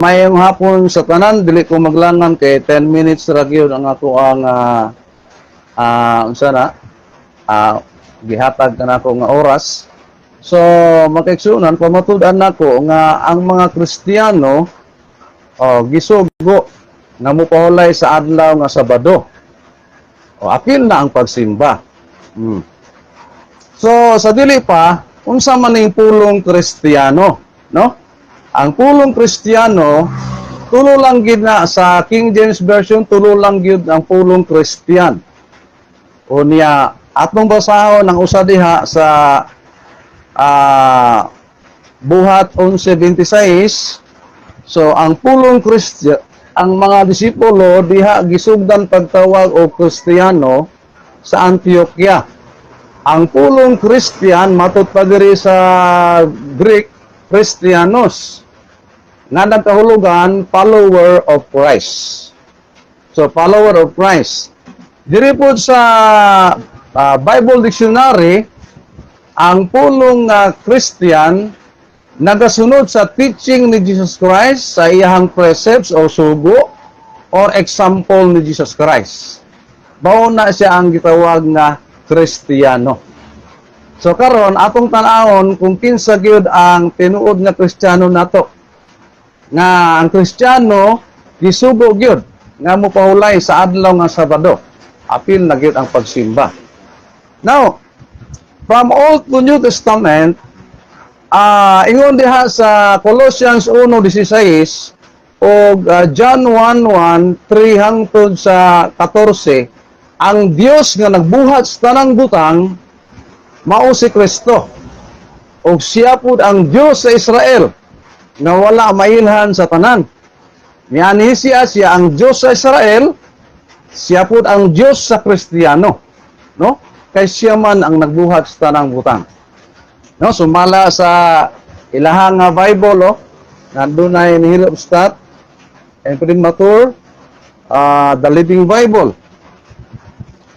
Mayong hapon sa tanan, dili ko maglangan kay 10 minutes ra gyud ang ako ang unsa na gihatag na ako nga oras. So makaigsunan pamatud-an nako nga ang mga Kristiyano gisugo nga mopahulay sa adlaw nga Sabado. Apil na ang pagsimba. So sa dili pa unsa man ning pulong Kristiyano, no? Ang pulong Kristiyano, tulo lang gid na sa King James Version, tulo lang gid ang pulong Kristiyan. O niya, atong basahon ng usa diha sa Buhat 11:26. So, ang pulong Kristiyan, ang mga disipulo diha gisugdan pagtawag o Kristiyano sa Antioquia. Ang pulong Kristiyan matud pa diri sa Greek, Christianos, nga nagkahulugan follower of Christ. So, follower of Christ. Diri po sa Bible Dictionary, ang pulong Christian nagasunod sa teaching ni Jesus Christ sa iyang precepts o sugo or example ni Jesus Christ. Mao na siya ang gitawag na Kristiyano. So karon atong tan-awon kung kinsa gyud ang tinuod nga Kristiyano nato. Nga ang Kristiyano gisugo gyud nga mopahulay sa adlaw nga Sabado. Apil na gyud ang pagsimba. Now, from Old to New Testament, ingon diha sa Colossians 1:16 o John 1:1, 3 hangtod sa 14, ang Dios nga nagbuhat sa tanang butang mao si Kristo. O siya pud ang Dios sa Israel nga wala mailhan sa tanan. Niani siya ang Dios sa Israel, siya pud ang Dios sa Kristiyano, no? Kay siya man ang nagbuhat sa tanang butang. No, sumala sa ilahang Bible, nandun ay nihilop stat and premature, the Living Bible.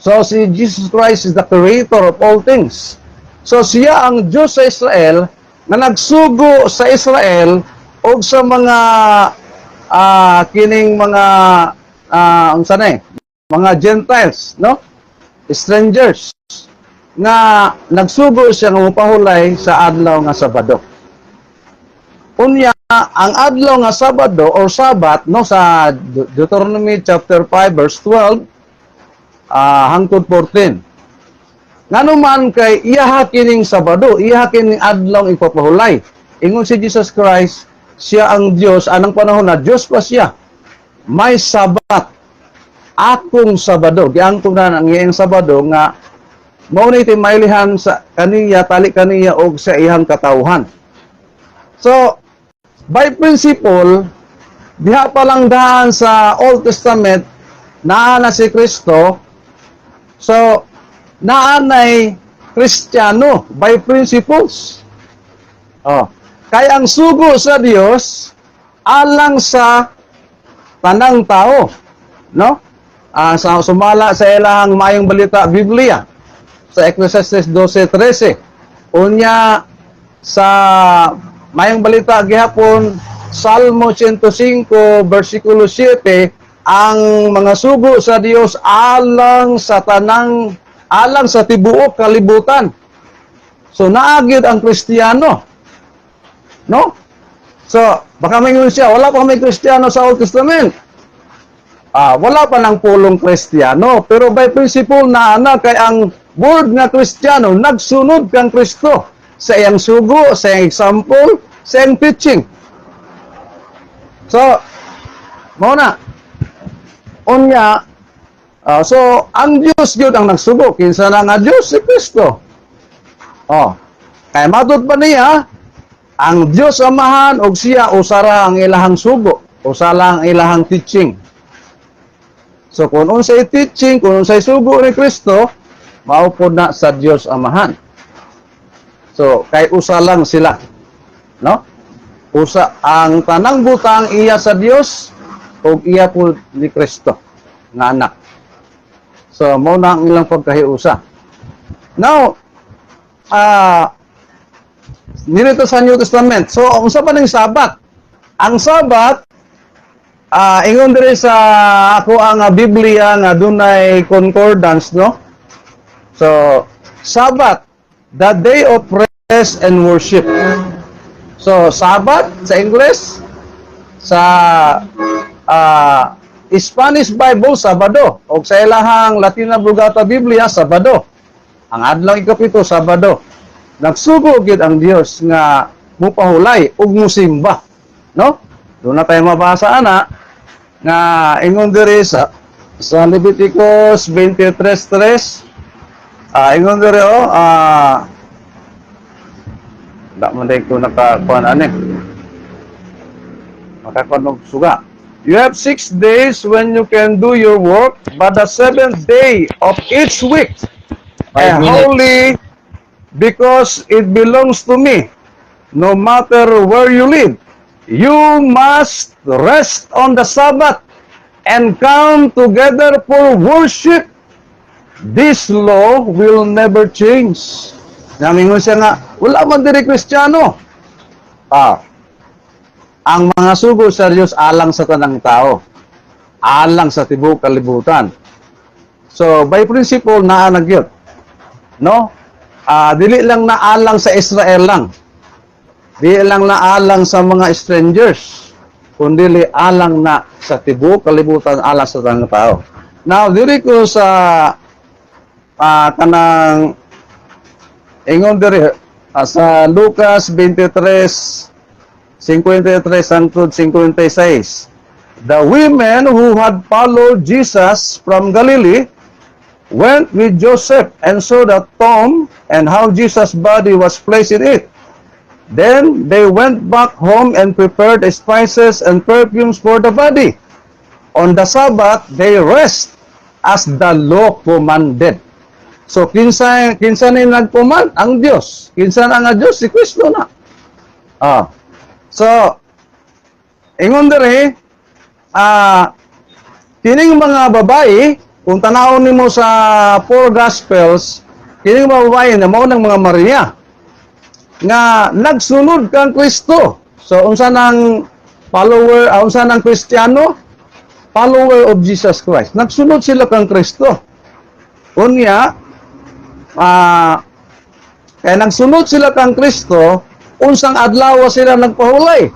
So, si Jesus Christ is the creator of all things. So, siya ang Diyos sa Israel na nagsugo sa Israel o sa mga kining mga mga Gentiles, no? Strangers nga nagsugo siya nga mopahulay sa adlaw nga Sabado. Unya, ang adlaw nga Sabado or Sabat, no, sa Deuteronomy chapter 5 verse 12 hangtod 14. Nganuman kay iyaha kining Sabado, iyaha kining adlaw ipapahulay. Ingon si Jesus Christ, siya ang Dios anang panahon na Dios pa siya. May Sabat, akong Sabado. Giangkon na ang iyang Sabado nga mao ni mailihan sa kaniya, tali kaniya og sa iyang katawhan. So, by principle, diha pa lang daan sa Old Testament naa na si Kristo. So, naanay Kristiyano by principles. Kaya ang sugo sa Dios alang sa tanang tao, no? Sa sumala sa ilahang mayong balita Biblia sa Ecclesiastes 12:13. Unya sa mayong balita gihapon Salmo 105 versikulo 7, ang mga sugo sa Dios alang sa tibuok kalibutan. So naagid ang Kristiyano, no? So baka may siya, wala pa may Kristiyano sa Old Testament. Wala pa ng pulong Kristiyano, pero by principle na kay ang word nga Kristiyano nagsunod kang Kristo sa iyang sugo, sa iyang example, sa iyang teaching. So mao na. Unya, so ang Dios gyud ang nagsugo, kinsa na nga Dios si Kristo. Kay matud pa niya ang Dios Amahan og siya usara ang ilahang sugo, usala ang ilahang teaching. So kung unsay teaching, kung unsay sugo ni Kristo, mao pod na sa Dios Amahan. So kay usa lang sila, no? Usa ang tanang butang iya sa Dios o iya po ni Kristo nga anak. So mao na ang ilang pagkahiusa. Now, nilito sa New Testament. So unsa pa ning Sabat? Ang Sabat ingon diri sa ako ang Biblia nga dunay concordance, no? So, Sabbath, the day of rest and worship. So, Sabbath sa English, sa Spanish Bible, Sabado. O sa ilahang Latina Vulgata Biblia, Sabado. Ang adlaw ikapito, Sabado. Nagsugo gid ang Dios nga mupahulay ug musimba, no? Doon na tayo mabasa ana nga ingon diri sa Leviticus 23:3. Ingon diri da man day ko nakakuan ani. Makakuan og suga. You have 6 days when you can do your work, but the 7th day of each week is holy because it belongs to me. No matter where you live, you must rest on the Sabbath and come together for worship. This law will never change. Namingon siya nga, wala man diri Kristiyano. Ang mga sugo sa Diyos alang sa tanang tao. Alang sa tibuok kalibutan. So, by principle, naanagyot. No? Dili lang naalang sa Israel lang. Dili lang naalang sa mga strangers. Kundi alang na sa tibuok kalibutan, alang sa tanang tao. Now, diri ko sa kanang ingon diri sa Lucas 23:53-56. The women who had followed Jesus from Galilee went with Joseph and saw the tomb and how Jesus' body was placed in it. Then they went back home and prepared spices and perfumes for the body. On the Sabbath, they rest as the law commanded. So, kinsa ni nagpuman? Ang Diyos. Kinsa na nga Diyos? Si Kristo na. So, ingon diri, kining mga babae, kung tanawon nimo sa 4 Gospels, kining mga babae na mao ng mga Maria, nga nagsunod kang Kristo. So, unsa nang follower, unsa nang Kristiyano? Follower of Jesus Christ. Nagsunod sila kang Kristo. Unya, kaya nagsunod sila kang Kristo, unsang adlaw sila nagpahulay.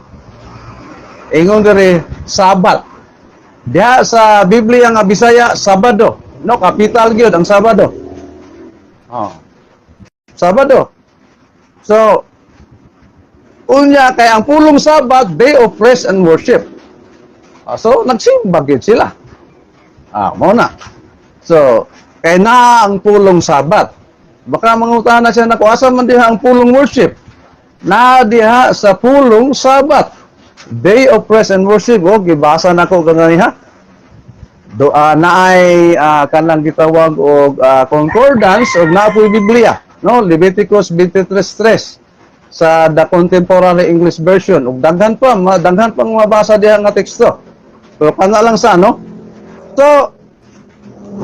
Ingon diri Sabat. Diha sa Biblia nga Bisaya, Sabado. No, capital gyud ang Sabado. Sabado. So, unya kay ang pulong Sabat, day of rest and worship. So, nagsimba gyud sila. Mao na. So, kay na ang pulong Sabat. Baka mangutana siya na kung asa man diha ang pulong worship. Na diha sa pulong Sabat. Day of rest and worship. Gibasa na ko gananiha. Naay kanang gitawag og concordance og napoy Biblia, no? Leviticus 23:3 sa the Contemporary English Version. Ug daghan pang mabasa diha nga teksto. Pero kana lang sa no? So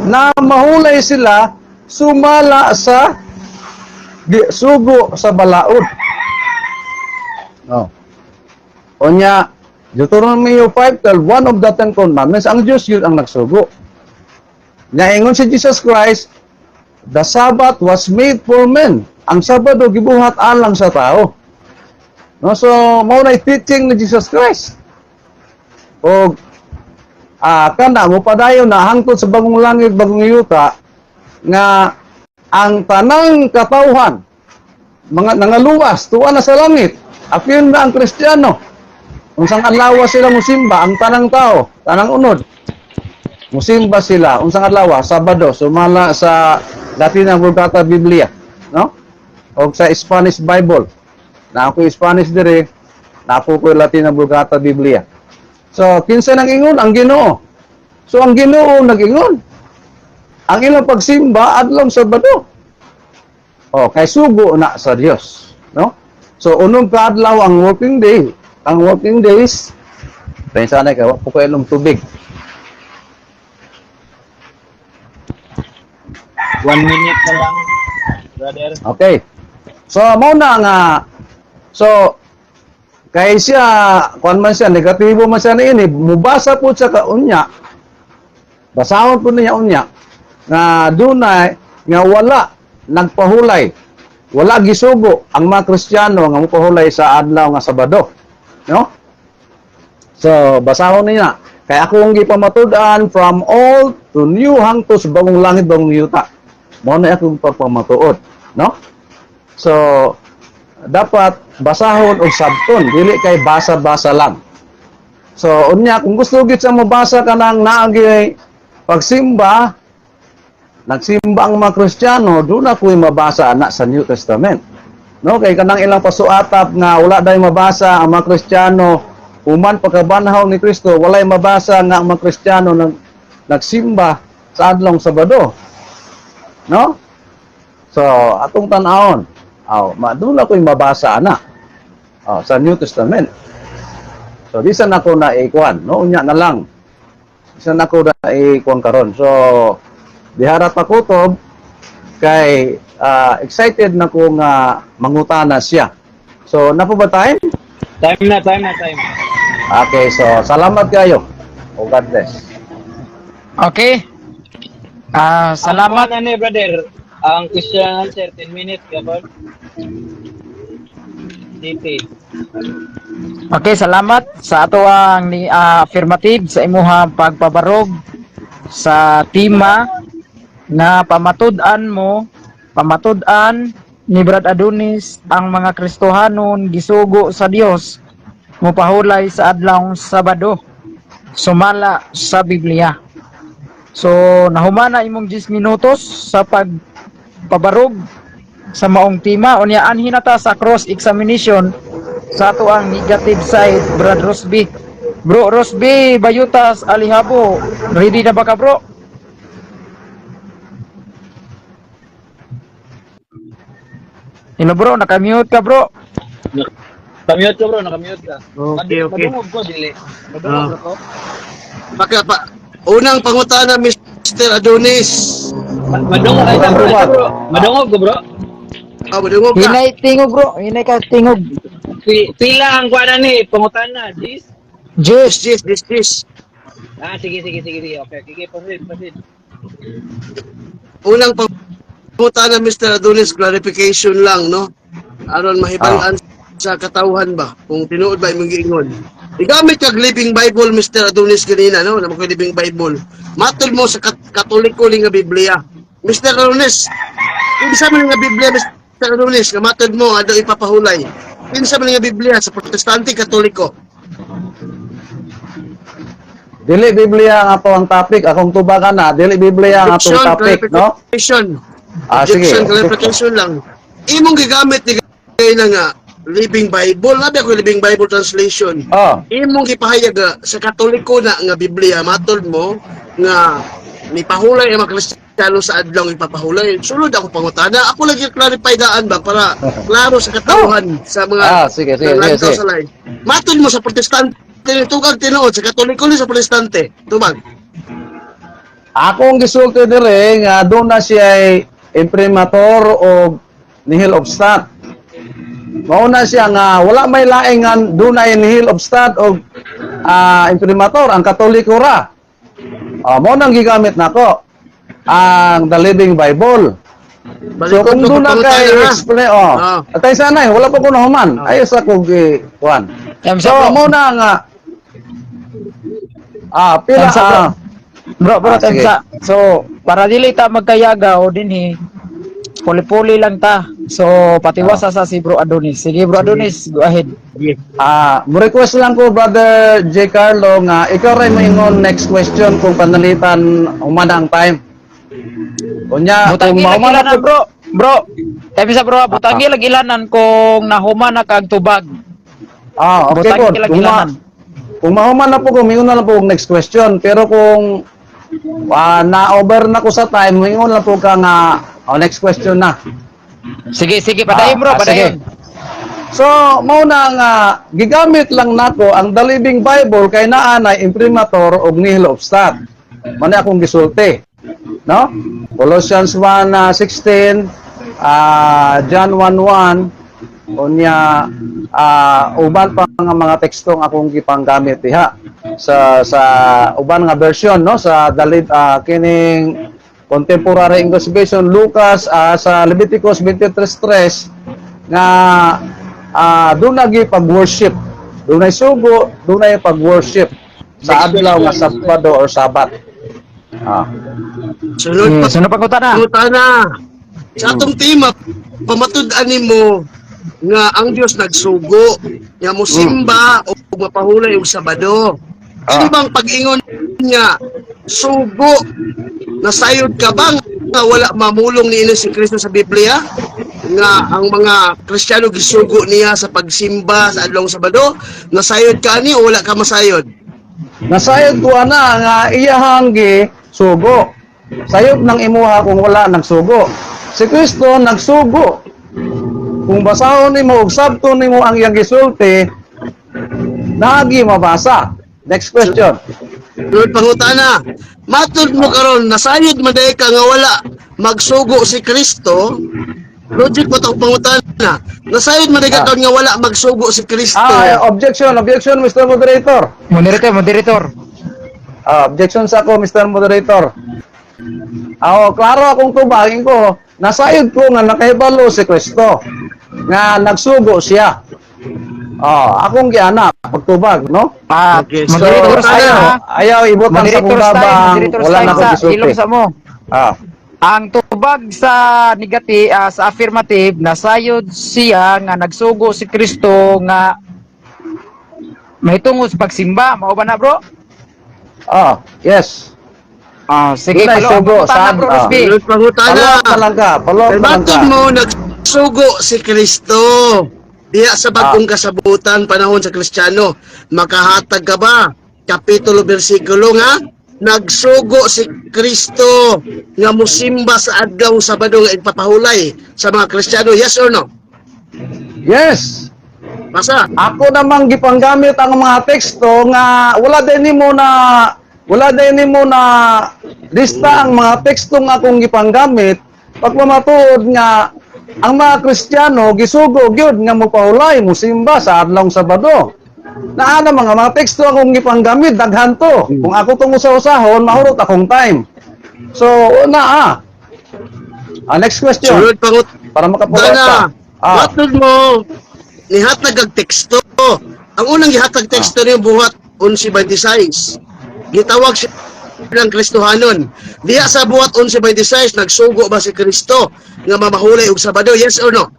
na mahulay sila sumala sa sugo sa balaod. Onya, Deuteronomy 5:12, one of the 10 commandments, ang Diyos yun ang nagsugo. Naingon si Jesus Christ, the Sabbath was made for men. Ang Sabado gibuhat alang sa tao. No, so mao na teaching ni Jesus Christ. O kana mo padayon na hangtod sa bagong langit, bagong yuta nga ang tanang katawhan mga nangaluwas tuwa na sa langit. Apil na ang Kristiyano. Unsang adlaw sila musimba ang tanang tao, tanang unod. Musimba sila unsang adlaw, Sabado, sumala sa Latina Vulgata Biblia, no? O sa Spanish Bible. Na ako Spanish dire, na ako Latina Vulgata Biblia. So, kinsa nang ingon ang Ginoo. So ang Ginoo nag-ingon. Ang ilang pagsimba adlaw Sabado. Kay sugo na sa Dios, no? So unong kaadlaw ang working day. Ang working days, tayo sana ka, po kayo ng tubig. 1 minute na lang, brother. Okay. So, mauna nga, so, Kay siya, kuan man siya, negatibo man siya niini, mubasa po siya ka unya. Basahon po niya unya nga dunay nga wala nagpahulay. Wala gisugo ang mga Kristiyano nga mopahulay sa adlaw nga Sabado. No? So, basahon niya. Kay akong gipamatud-an from old to new hangtod sa bagong langit, bagong yuta. Mao na akong pagpamatuod, no? So, dapat basahon og sabton, dili kay basa-basa lang. So, unya kung gusto gid sa mabasa kanang naagi pagsimba, nagsimba ang mga Kristiyano, doon na ko'y mabasa na sa New Testament. No, kay kanang ilang pasuatap nga wala day mabasa ang mga Kristiyano human pagkabanhaw ni Kristo, walay mabasa nga ang mga Kristiyano nagsimba sa adlong Sabado. No? So, atong tan-awon. Doon na ko'y mabasa na. Sa New Testament. So, di sa nako na ikuan, no? Unya na lang. Di sa nako na ikuan karon. So, diharap ako to kay excited na ko nga mangutana siya. So, napo ba time? Time na. Okay, so salamat kayo. Oh, God bless. Okay. Salamat. Ang ni brother, ang question answer 10 minutes kapag DP. Okay, salamat sa ato ang affirmative sa imuha pagpabarog sa tema na pamatud-an ni Brad Adonis ang mga Kristohanon gisugo sa Dios mopahulay sa adlaw Sabado sumala sa Biblia. So nahumana imong 10 minutos sa pagpabarog sa maong tema unya anhin nata sa cross examination sa ato ang negative side. Brad Rosby, Bro Rosby Bayutas Alihabo, ready na ba ka bro? Hello bro, nakamute ka bro. Nakamute ka bro, nakamute ka. Okay. Madungog ko, dili. Madungog ko. Unang pangutana, Mr. Adonis. Madungog ka bro. Madungog ko bro. Madungog ka. Hinay tingog bro, hinay ka tingog. Pila ang kuwanan ni, pangutana, Jis? Just This. Sige. Okay, proceed. Unang pangutana, Mr. Adonis, clarification lang, no? Aron mahibalaan sa katawhan ba? Kung tinuod ba imong giingon. Igamit kag Living Bible, Mr. Adonis, ganina, no? Naman ko Living Bible. Matol mo sa katoliko nga Biblia. Mr. Adonis, kinsa man nga Biblia, Mr. Adonis, nga matol mo, ado ipapahulay. Kinsa man nga Biblia sa Protestante, Katoliko. Dili Biblia nga to ang topic, akong tubakan na. Dili Biblia nga to topic, no? Clarification. Sige. Clarification lang. Imong gigamit ni kay na nga Living Bible, labi ako Living Bible translation. Imong gipahayag sa Katoliko na nga Biblia, matol mo nga ni pahulay ang mga Kristiyano sa adlaw ipapahulay. Sulod ako pangutana. Ako lagi clarify daan ba para klaro sa katawhan sa mga sige. sa live. Matol mo sa Protestante, tugag tinuod sa Katoliko ni sa Protestante. Tubag. Akong gisulti dire nga doon na siya imprimatur o nihil obstat. Mauna siya nga wala may laing nga doon ay nihil obstat o imprimatur ang Katoliko ra. Mao nang gigamit nako ang The Living Bible. So kung doon na kay explain atay sanay wala pa ko nahuman. Ayos ako kuan. So mo na nga pila Bro, sige. temsa. So, para dili ta magkayaga o dinhi, puli-puli lang ta. So, patiwasa sa si Bro Adonis. Sige, Bro Adonis, go ahead. Mo request lang ko Brother J. Carlo nga ikaw ray moingon next question kung panalitan humana ang time. Kunya kung mahuman na bro. Bro, temsa bro, butangi lagi ilanan kung nahumana kag tubag. Okay po. Kung mahuman na po ko, mingon na lang po next question. Pero kung na-over na ko sa time, mingon lang po ka nga next question na. Sige, padayon bro, padayon. So, mauna nga, gigamit lang nako ang The Living Bible kay naa na imprimatur og nihil obstat. Mani akong gisulti. No? Colossians 1:16, John 1:1, Unya uban pa nga mga tekstong akong gipanggamit diha sa uban nga version no sa dalit kining contemporary English version Lucas sa Leviticus 23:3 nga doon lagi pag-worship. Doon ay sugo, doon ay pag-worship sa adlaw nga Sabado or Sabat. Sunod pa Sino pangutana? pangutana. Sa atong tema, pamatud-an nimo nga ang Dios nagsugo, nga mosimba o mapahulay og Sabado. Ano bang pag-ingon niya sugo nasayod ka bang nga wala mamulong ni si Kristo sa Biblia? Nga ang mga Kristiyano gisugo niya sa pagsimba sa adlaw Sabado, nasayod ka ni o wala ka masayod? Nasayod ko ana nga iyahang gi sugo. Sayop ng imuha kung wala nagsugo. Si Kristo nagsugo. Kung basahon nimo og sabto nimo ang iyang gisulti, nagi mabasa. Next question. Lord pangutana, matud mo karon nasayod man day ka nga wala magsugo si Kristo. Logic mo tong pangutana. Nasayod man day ka karon nga wala magsugo si Kristo. Objection, Mr. Moderator. Moderator. Objection sa ako, Mr. Moderator. Klaro akong tubagin ko, nasayod ko nga nakahibalo si Kristo. Nga nagsugo siya. Akong giana, pagtubag, no? Okay, Moderator so, tayo. Ayaw ibutan sa kung babang wala na akong gisulti. Ilong sa mo. Ah. Ang tubag sa negative, sa affirmative, nasayod siya nga nagsugo si Kristo nga may tungod sa pagsimba. Mao ba na, bro? Yes. Sige, Yun ay sugo, palo. Pangutana, saan? bro, Rosby. Lord pangutana. Palok Kay matud mo nagsugo si Kristo. Diya sa bagong kasabutan panahon sa Kristiyano, makahatag ka ba? Kapitulo bersikulo nga nagsugo si Kristo nga musimba sa adlaw Sabado nga ipapahulay sa mga Kristiyano, yes or no? Yes. Basa. Ako namang gipanggamit ang mga teksto nga wala din nimo na lista ang mga teksto nga akong gipanggamit pagmamatuod nga ang mga Kristiyano gisugo gyud nga mopahulay musimba sa adlaw Sabado. Naa na mga teksto akong gipanggamit daghan to. Kung ako tong usa-usahon mahurot akong time. So next question Sunod pangut para makapulat ka. Matud mo nihatag ang teksto. Ang unang gihatag teksto niyo buhat 11:26. Gitawag siya ng Kristohanon. Diya sa buhat 11:26 nagsugo ba si Kristo nga mamahulay og Sabado, yes or no?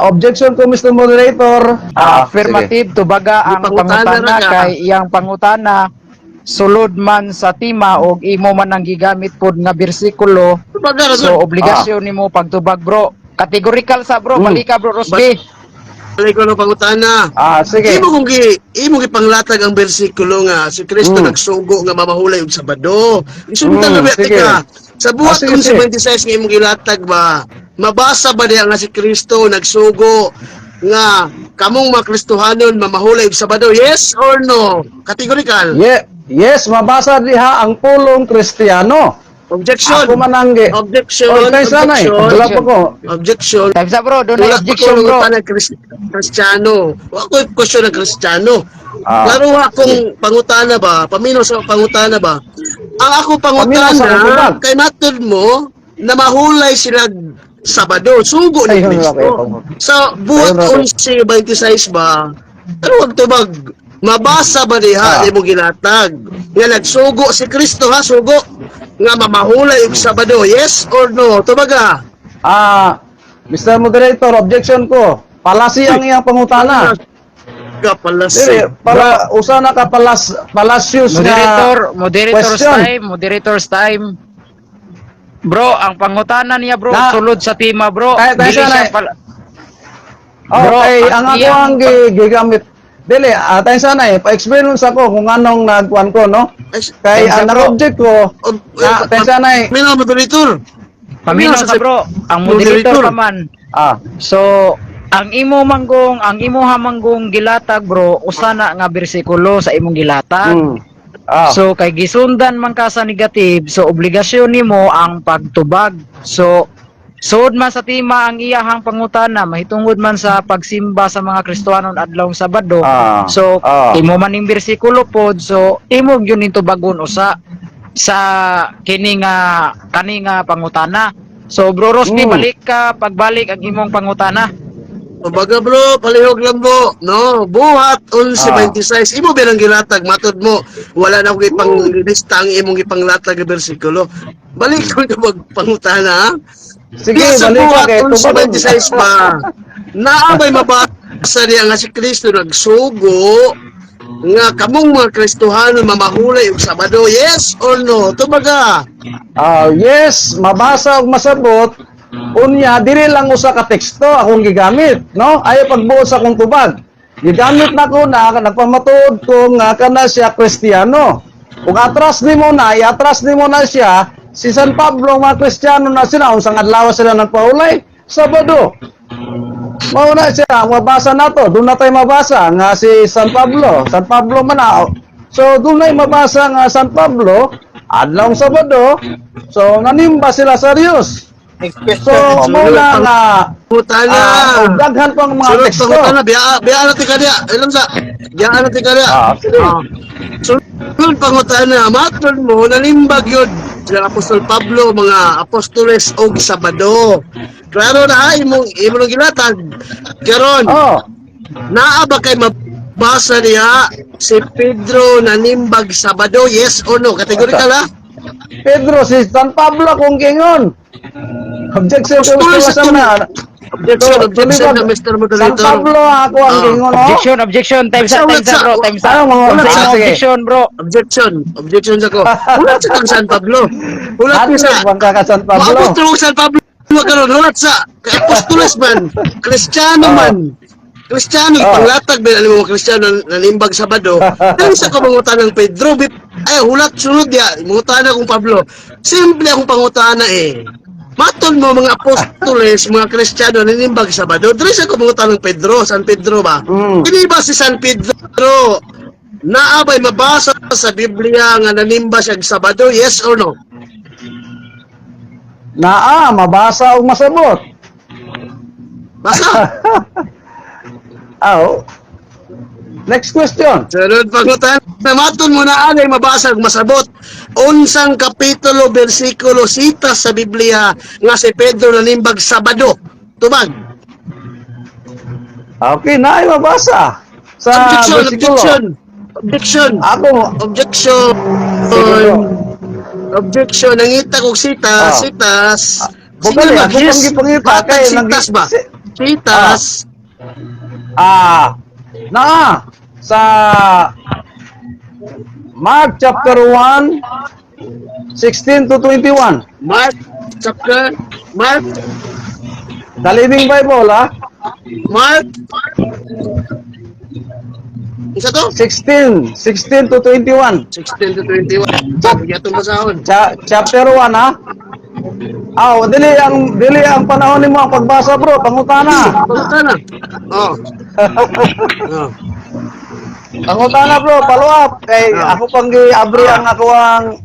Objection to Mr. Moderator. Affirmative, tubaga ang pangutana pangutana ra ka. kay iyang pangutana sulod man sa tema og imo man ang gigamit pod nga bersikulo. So obligasyon nimo pagtubag, bro. Categorical sa, bro. Bali ka, bro, Rosby. Balik ko ng pangutana. Sige. Imo gipanglatag ang bersikulo nga si Kristo nagsugo nga mamahulay og Sabado. Isundan na sige. ka. Sa buhat Sige, kung sige. 26 nga imong gilatag ba, mabasa ba diya nga si Kristo nagsugo nga kamong mga Kristohanon mamahulay og Sabado? Yes or no? Categorical. Yes, mabasa diha ang pulong Kristiyano. Objection. Ako manangge. Objection. Tayo sanay. Wala pa ko. Objection. Time sa, bro. Doon Wala ay objection, bro. ng Kristiyano. Wala ko yung question ng Kristiyano. Klaro akong pangutana ba? Paminaw sa pangutana ba? Ang ako Paminaw sa pangutana, pangutana. kay matod mo, na mahulay sila Sabado. Sugo ni Ayun, Kristo. okay. Sa buhat Ayun, 11:26 ba? Ano wag tubag? Mabasa ba diha di mo gilatag? Nga nagsugo si Kristo ha, sugo nga mamahulay og Sabado. Yes or no? Tubaga. Mr. Moderator, objection ko. Palasi ang iyang pangutana. Kapalasi. Para usa na ka palasyos question. Moderator's time. Bro, ang pangutana niya, bro, Na- sulod sa tema, bro. Kahit Dili siya siya na- pala. Okay, Bro, ang ako iyang ang gigamit. Dili, tayo sanay, pa-experience ako kung anong nagkuhan ko, no? Kay Tayo sa ang bro. object ko, tayo sanay. Minaw moderator. Paminaw Paminaw sa, sa- bro. Ang moderator Moderator. ka man. Ah, So, ang imo hamanggong gilatag, bro, usana nga bersikulo sa imong gilatag. So kay gisundan man ka sa negative, so obligasyon nimo ang pagtubag. So Suod man sa tima ang iyahang pangutana, mahitungod man sa pagsimba sa mga Kristohanon adlaw Sabado. So, imo man ning bersikulo pod, so imo gyud nito bagon usa sa kini nga pangutana. So, Bro Rosby, balik ka, pagbalik ang imong pangutana. Kumbaga bro, palihog lang mo, no? Buhat 11:26. Imo bilang gilatag matod mo. Wala na ko ipang lista ang imong ipanglatag nga bersikulo. Balik ko na magpangutana, ha? Sige, Sa balik ka buhat kay 11:26 pa. Naabay mabasa niya nga si Kristo nagsugo nga kamong mga Kristohanon mamahulay og Sabado. Yes or no? Tumaga. Yes, mabasa og masabot. Unya, dili lang usa ka teksto akong gigamit, no? Ayo pagbuot sa akong tubag. Gigamit na ko na, nagpamatuod ko nga kana siya Kristiyano. Kung atras nimo na, iatras nimo na siya, si San Pablo mga Kristiyano na sila, unsang adlaw sila nagpaulay? Sabado. Mauna siya, mabasa na to. Doon na tayo mabasa nga si San Pablo. San Pablo man na. So, doon na mabasa nga San Pablo, adlaw Sabado. So, nanimba sila sa Diyos. So, muna nga, Putana. daghan pang mga Sunod teksto. pangutana, biya na tika dia. Ilan sa? Biya na tika dia. Sige. Sunod pangutana, matod mo, nalimbag yun sila Apostol Pablo, mga apostoles og Sabado. Klaro na, imong gilatag. Karon, naa ba kay mabasa niya si Pedro nanimbag Sabado, yes or no? Kategorikal ha? Pedro, si San Pablo kung gingon. Objection sa Objection. na. Objection na Mr. San Moderator. Pablo ako ang gingon, no? Objection, times up, bro, times up. Ano mga ulit? Sige. Objection, bro. Objection sa ko. Ulat sa kang San Pablo. Ulat Ano sa bang kaka San Pablo? Apostol San Pablo karon ulat sa apostoles man, Kristiyano man. Kristiyano ipanglatag ba ang mga Kristiyano nanimbag Sabado. Dahil sa kamangutan ng Pedro, ay hulat sunod ya, mangutana kong Pablo. Simple akong pangutana Maton mo mga apostoles, mga Kristiyano nanimbag Sabado. Dahil sa kamangutan ng Pedro, San Pedro ba? Hindi ba si San Pedro naabay mabasa sa Biblia nga nanimba siya Sabado, yes or no? Naa, mabasa o masabot. Basa. Next question. Sunod pangutan. Maton mo na anay mabasa ug masabot. Unsang kapitulo, bersikulo, sitas sa Biblia nga si Pedro nanimbag Sabado. Tubag. Okay, naay mabasa. Sa Objection. Ako, Objection. Sige, Objection. Nangita kong sitas. Bukan Sige ako ba? Yes. pangipangita Batag kay sitas ba? Sitas. sa Mark chapter 1 16 to 21. Mark. The Living Bible, Mark. Isa to? 16 to 21. 16 to 21. Sabi niya itong basahon. Chapter 1, dili ang panahon nimo ang pagbasa, bro. Pangutana. Pangutana. Pangutana, bro. Follow up. Kay ako pang gi-abri ang ako ang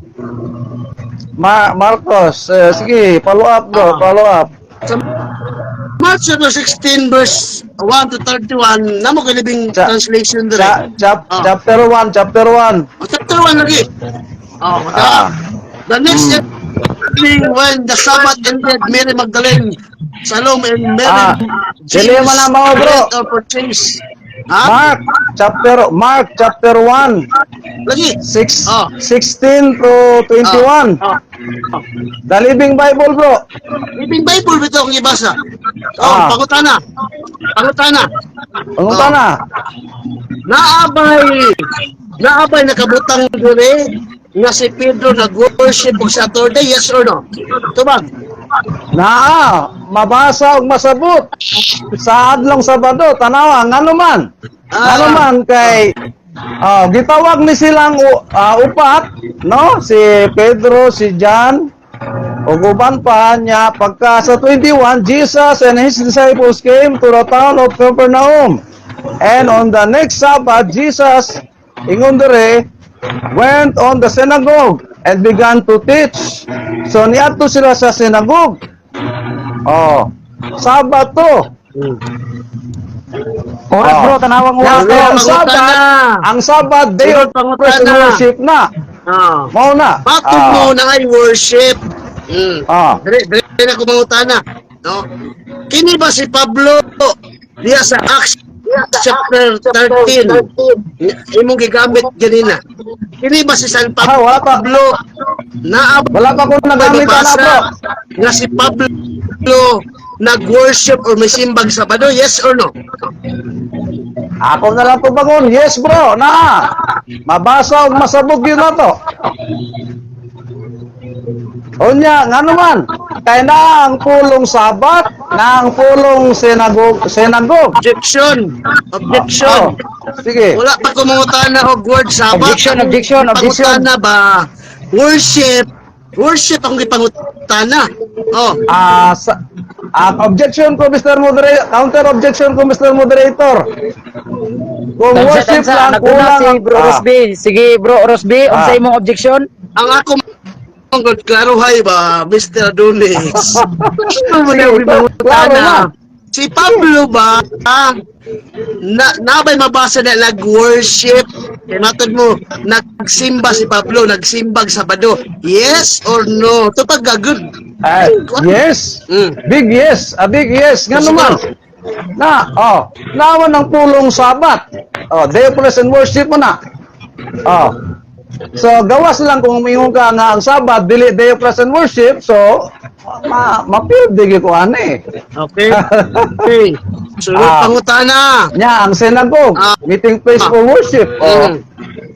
Marcos. Sige, follow up, bro. Follow up. Sa Mark chapter 16 verse 1 to 31, namo kalibing translation dire. Chapter 1. Chapter 1 lagi. The next evening when the Sabbath ended, Mary Magdalene, Salome, and Mary dili man na mo, bro. or purchase. Mark chapter 1 Lagi. 16 to 21. The Living Bible, bro. Living Bible bitaw kung ibasa. Pangutana. Naabay nakabutang dire nga si Pedro nag-worship og Saturday, yes or no? Tubag. Mabasa og masabot sa adlong Sabado, tanawa ngano man kay gitawag ni silang upat, no? Si Pedro, si John, ug uban pa niya. Pagka sa 21, Jesus and his disciples came to the town of Capernaum, and on the next Sabbath Jesus ingon dere went on the synagogue and began to teach. So niadto sila sa synagogue. Oh. Sabato. Oras bro, tanawang oras. Yan, ang Pangutan Sabat, na. ang Sabat, day of Pangutan praise and na. worship na. Ah. Mao na. Matod mo na ay worship. Ah. Dili na ko mangutana. No? Kini ba si Pablo diya sa Acts chapter 13? Imong gigamit ganina. Kini ba si San Wala pa. Pablo na Wala pa ko nagamit na, bro. nga si Pablo nag-worship or may simbang Sabado? Yes or no? Ako na lang po bangon. Yes, bro. Na. Mabasa o masabog yun na to. Unya, nga naman. Kaya na ang pulong Sabat, na ang pulong senagog. Objection. Oh, Objection. sige. Wala pa ko mangutana og word Sabat. Objection. Pangutana ba? Worship. Worship ang gipangutana. Oh. Objection ko, Mr. Moderator. Counter objection ko, Mr. Moderator. Kung worship lang, Naguna kulang si Bro Rosby. Sige Bro Rosby, unsa imong objection? Ang ako mong klaruhay ba, Mr. Adonis? Ano mo na Sige, klaro mangutana? na. Si Pablo ba, nabay mabasa na nag-worship? Matod mo, nagsimba si Pablo, nagsimbag Sabado. Yes or no? Ito pag gagod. Yes. Mm. Big yes. A big yes. Nga naman. Naman ng pulong Sabat. Day of praise and worship mo na. So, gawas lang kung umingon ka nga ang Sabat, dili day of praise and worship, so, mapildig ko ani. Okay. Okay. Sunod pangutana. Nya, ang senagog, meeting place for worship.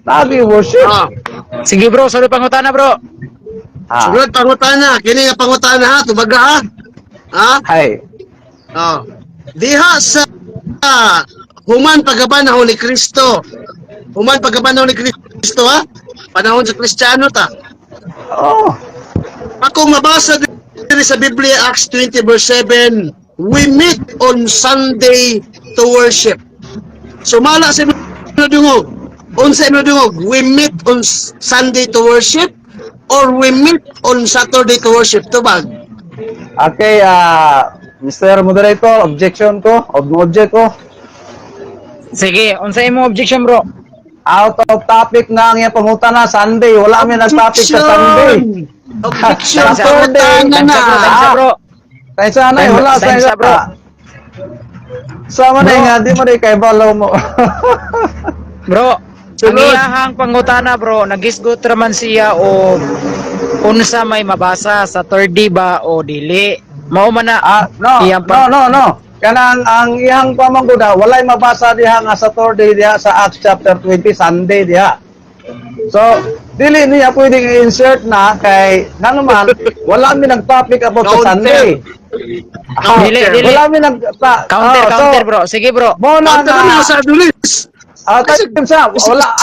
Lagi worship. Sige bro, sunod pangutana bro. Sunod pangutana. Kini nga pangutana ha, tubaga ha. Ha? Ay. Diha sa human pagabanaw ni Kristo. Human pagabanaw ni Kristo ha. Panahon sa Kristiyano ta. Ako mabasa din sa Biblia, Acts 20 verse 7, we meet on Sunday to worship. Sumala sa dungog. Unsa imong dungog? We meet on Sunday to worship or we meet on Saturday to worship. Tubag. Okay, Mr. Moderator, objection ko, object ko. Sige, unsa imong objection bro? Out of topic na ang iyang pangutana, Sunday. Wala kami nag-topic sa Sunday. Objection. Saturday. Pangutana na. Tansa bro. Kaya sana wala sa Tansa, bro. Sama na nga, di mo rin kay balaw mo. Bro, ang Sunod. iyahang pangutana bro, nagisgot raman siya o unsa may mabasa sa 3D ba o dili. Mao man na iyang No. Kanang ang iyang pamangguda, walay mabasa diha nga sa Saturday diha sa Acts chapter 20, Sunday diha. So, dili niya pwedeng i-insert na kay nang naman, wala mi nag-topic about sa Sunday. Dili. Wala mi Counter bro. Sige bro. Mo na Pangutana na sa Adonis. wala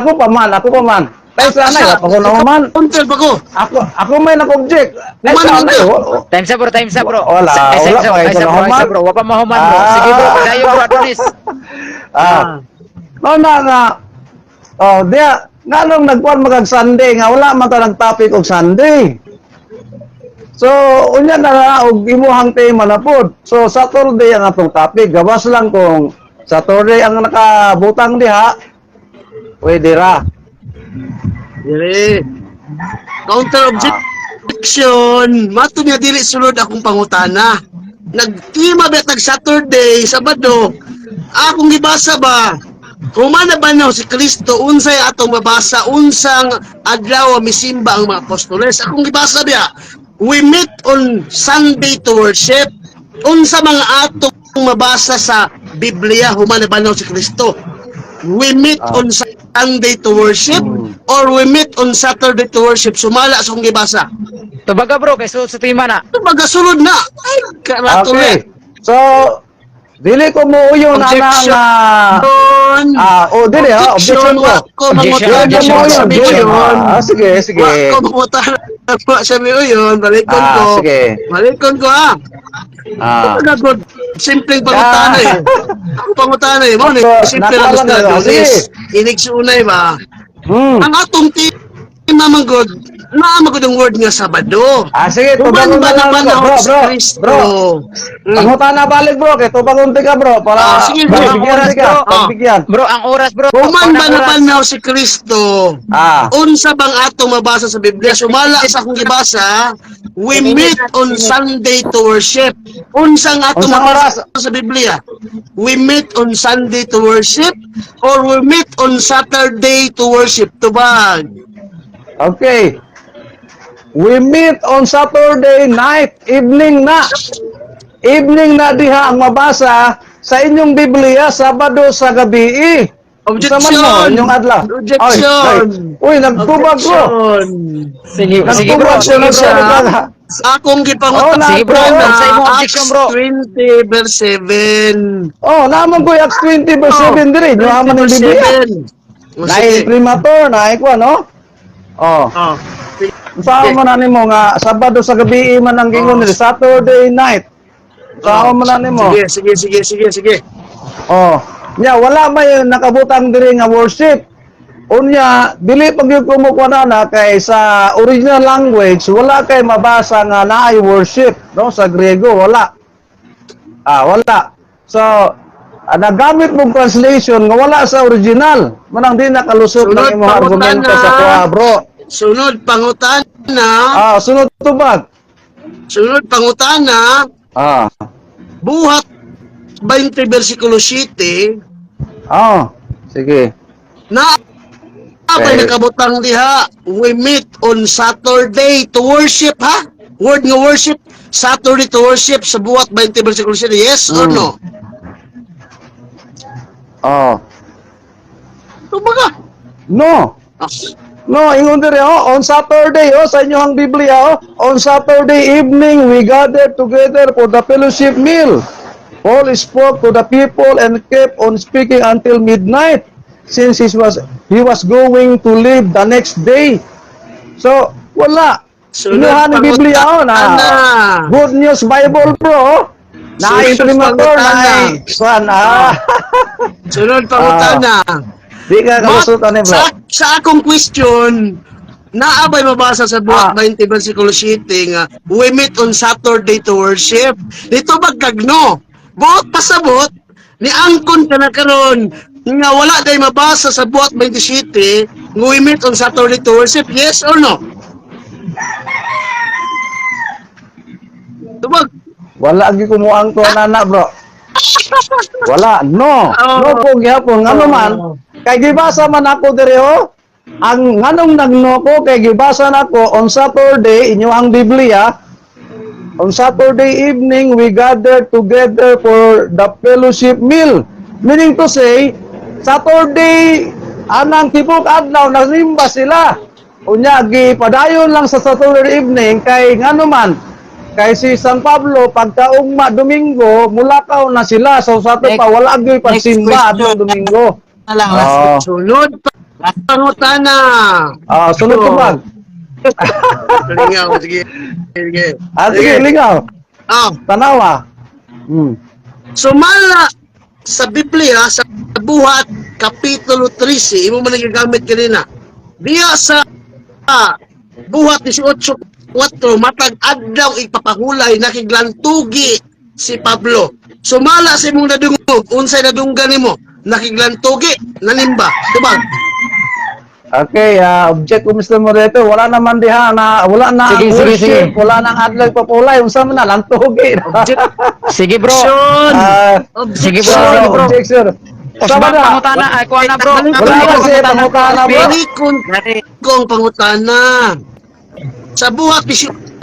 ako man ako pa man. Kaysa na, wala pa ko naman. Counter ba ko? Ako may nag-object. Kaysa na, Time sa bro. Wala pa kayo sa naman. bro. Wapa mahuman bro. Sige bro, padayon bro Adonis. No na nga. Dia nga nung nagkuan magag Sunday nga wala man ta nag-topic og Sunday. So, unya na og imuhang tema na pod. So, Saturday ang atong topic. Gawas lang kung Saturday ang nakabutang diha. Pwede ra. Dili. Counter objection. Mato niya dili sulod akong pangutana. Nagtima bet nag Saturday, Sabado. Akong gibasa ba? Humana ba na si Kristo unsay atong mabasa unsang adlaw misimba ang mga apostoles? Akong gibasa biya. We meet on Sunday to worship. Unsa mga atong mabasa sa Biblia humana ba na si Kristo? We meet on Sunday to worship or we meet on Saturday to worship. Sumala sa kong gibasa. Tubaga bro, kay sulod sa tima na. Magasunod na. Ay, karato Okay. So, dili ko mo uyon ana nga dili ha, objection ko. Sige. Wako mangutana po sa miyo yun. Balikon ko. Sige. Balikon ko ha. Pagkagod. Simpleng pangutana eh. Ang pangutana eh. Mo ni simple lang gusto na dolis. Inig sunay ba? Ang atong team naman god. magudong word nga Sabado. Sige, Human tubangon ba na na lang bro, panahon si bro, Kristo? bro. Pangutan na balik bro, kay tubangon ka bro, para Sige, bro. pagbigyan Oras, ka, bro. pagbigyan. Bro, ang oras bro. Human ba Ang na oras. panahon si Kristo? Unsa bang atong mabasa sa Biblia? Sumala sa akong gibasa, we meet on Sunday to worship. Unsa ang atong Unsang mabasa sa Biblia? We meet on Sunday to worship or we meet on Saturday to worship? Tubag. Okay. We meet on Saturday night, evening na. Evening na diha ang mabasa sa inyong Biblia, Sabado sa gabi. Objection! Sa man mo, inyong adlaw. Objection! Uy, nagtubag bro. Objection! Sige, sige bro. Nagtubag siya, Sige bro. nagtubag. Sa akong gipangutan Sige bro. Sa imong objection bro. Acts 20 verse 7. Oh, naman ko Acts 20 verse 7 diri. Nyo haman ng Biblia. Na imprimatur, na ikwa, no? Oh. Oh. Saan mo na nimo nga Sabado sa gabi man ang gingon nila, Saturday night. Saan mo na nimo? Sige. Oh. Nya wala may nakabutang diri nga worship. Unya dili pag yung kumukuha na kay sa original language wala kay mabasa nga naay worship, no, sa Griego wala. Wala. So nagamit mong translation nga wala sa original. Manang di nakalusot ng imong argumento sa kuha, bro. Sunod pangutana. Sunod tubag. Sunod pangutana. Buhat 20 versikulo 7. Sige. Na abay nakabutang diha, we meet on Saturday to worship, ha? Word nga worship, Saturday to worship sa buhat 20 versikulo 7. Yes or no? Tumaga. No. No, ingon dire on Saturday sa inyong Biblia on Saturday evening we gathered together for the fellowship meal. Paul spoke to the people and kept on speaking until midnight since he was going to leave the next day. So, wala. Inuhan ni Biblia na Good News Bible bro. Na imprimatur na Sunod pangutana. Di ka kalusutan ni bro. Sa akong question, naabay mabasa sa buhat 20 versikulo 7 nga, we meet on Saturday to worship. Dito magkagno. Buot pasabot, ni angkon ka na karon nga wala day mabasa sa buhat 27 nga we meet on Saturday to worship. Yes or no? Tubag. Wala agi kumuang ko nana bro. Wala, no. No po gyapon ngano man. Kay gibasa man ako diri ang nganong nagno ko kay gibasa nako on Saturday inyo ang Biblia. On Saturday evening we gathered together for the fellowship meal. Meaning to say, Saturday anang tipok adlaw nagsimba sila. Unya gipadayon lang sa Saturday evening kay ngano man. Kay si San Pablo pagkaugma Domingo mulakaw na sila so sa pa wala gyud pagsimba atong Domingo. Sunod pangutana. Sunod tubag. Lingaw, sige. Sige, lingaw. Tanawa. Sumala sa Biblia sa buhat kapitulo 13, imo man nagagamit kanina. Diya sa buhat 18:4 matag adlaw ipapahulay nakiglantugi si Pablo. Sumala sa imong nadungog, unsay nadunggan nimo? Nakiglantugi, nanimba, diba? Okay, object ko Mr. Moreto, wala naman diha na wala na worship, wala nang adlaw papulay, unsa man na lang tugi. Sige bro. Sige bro. Objection. Sama na pangutana ay kuha na bro. Wala kasi pangutana bro. Kung pangutana. Sa buhat 18:4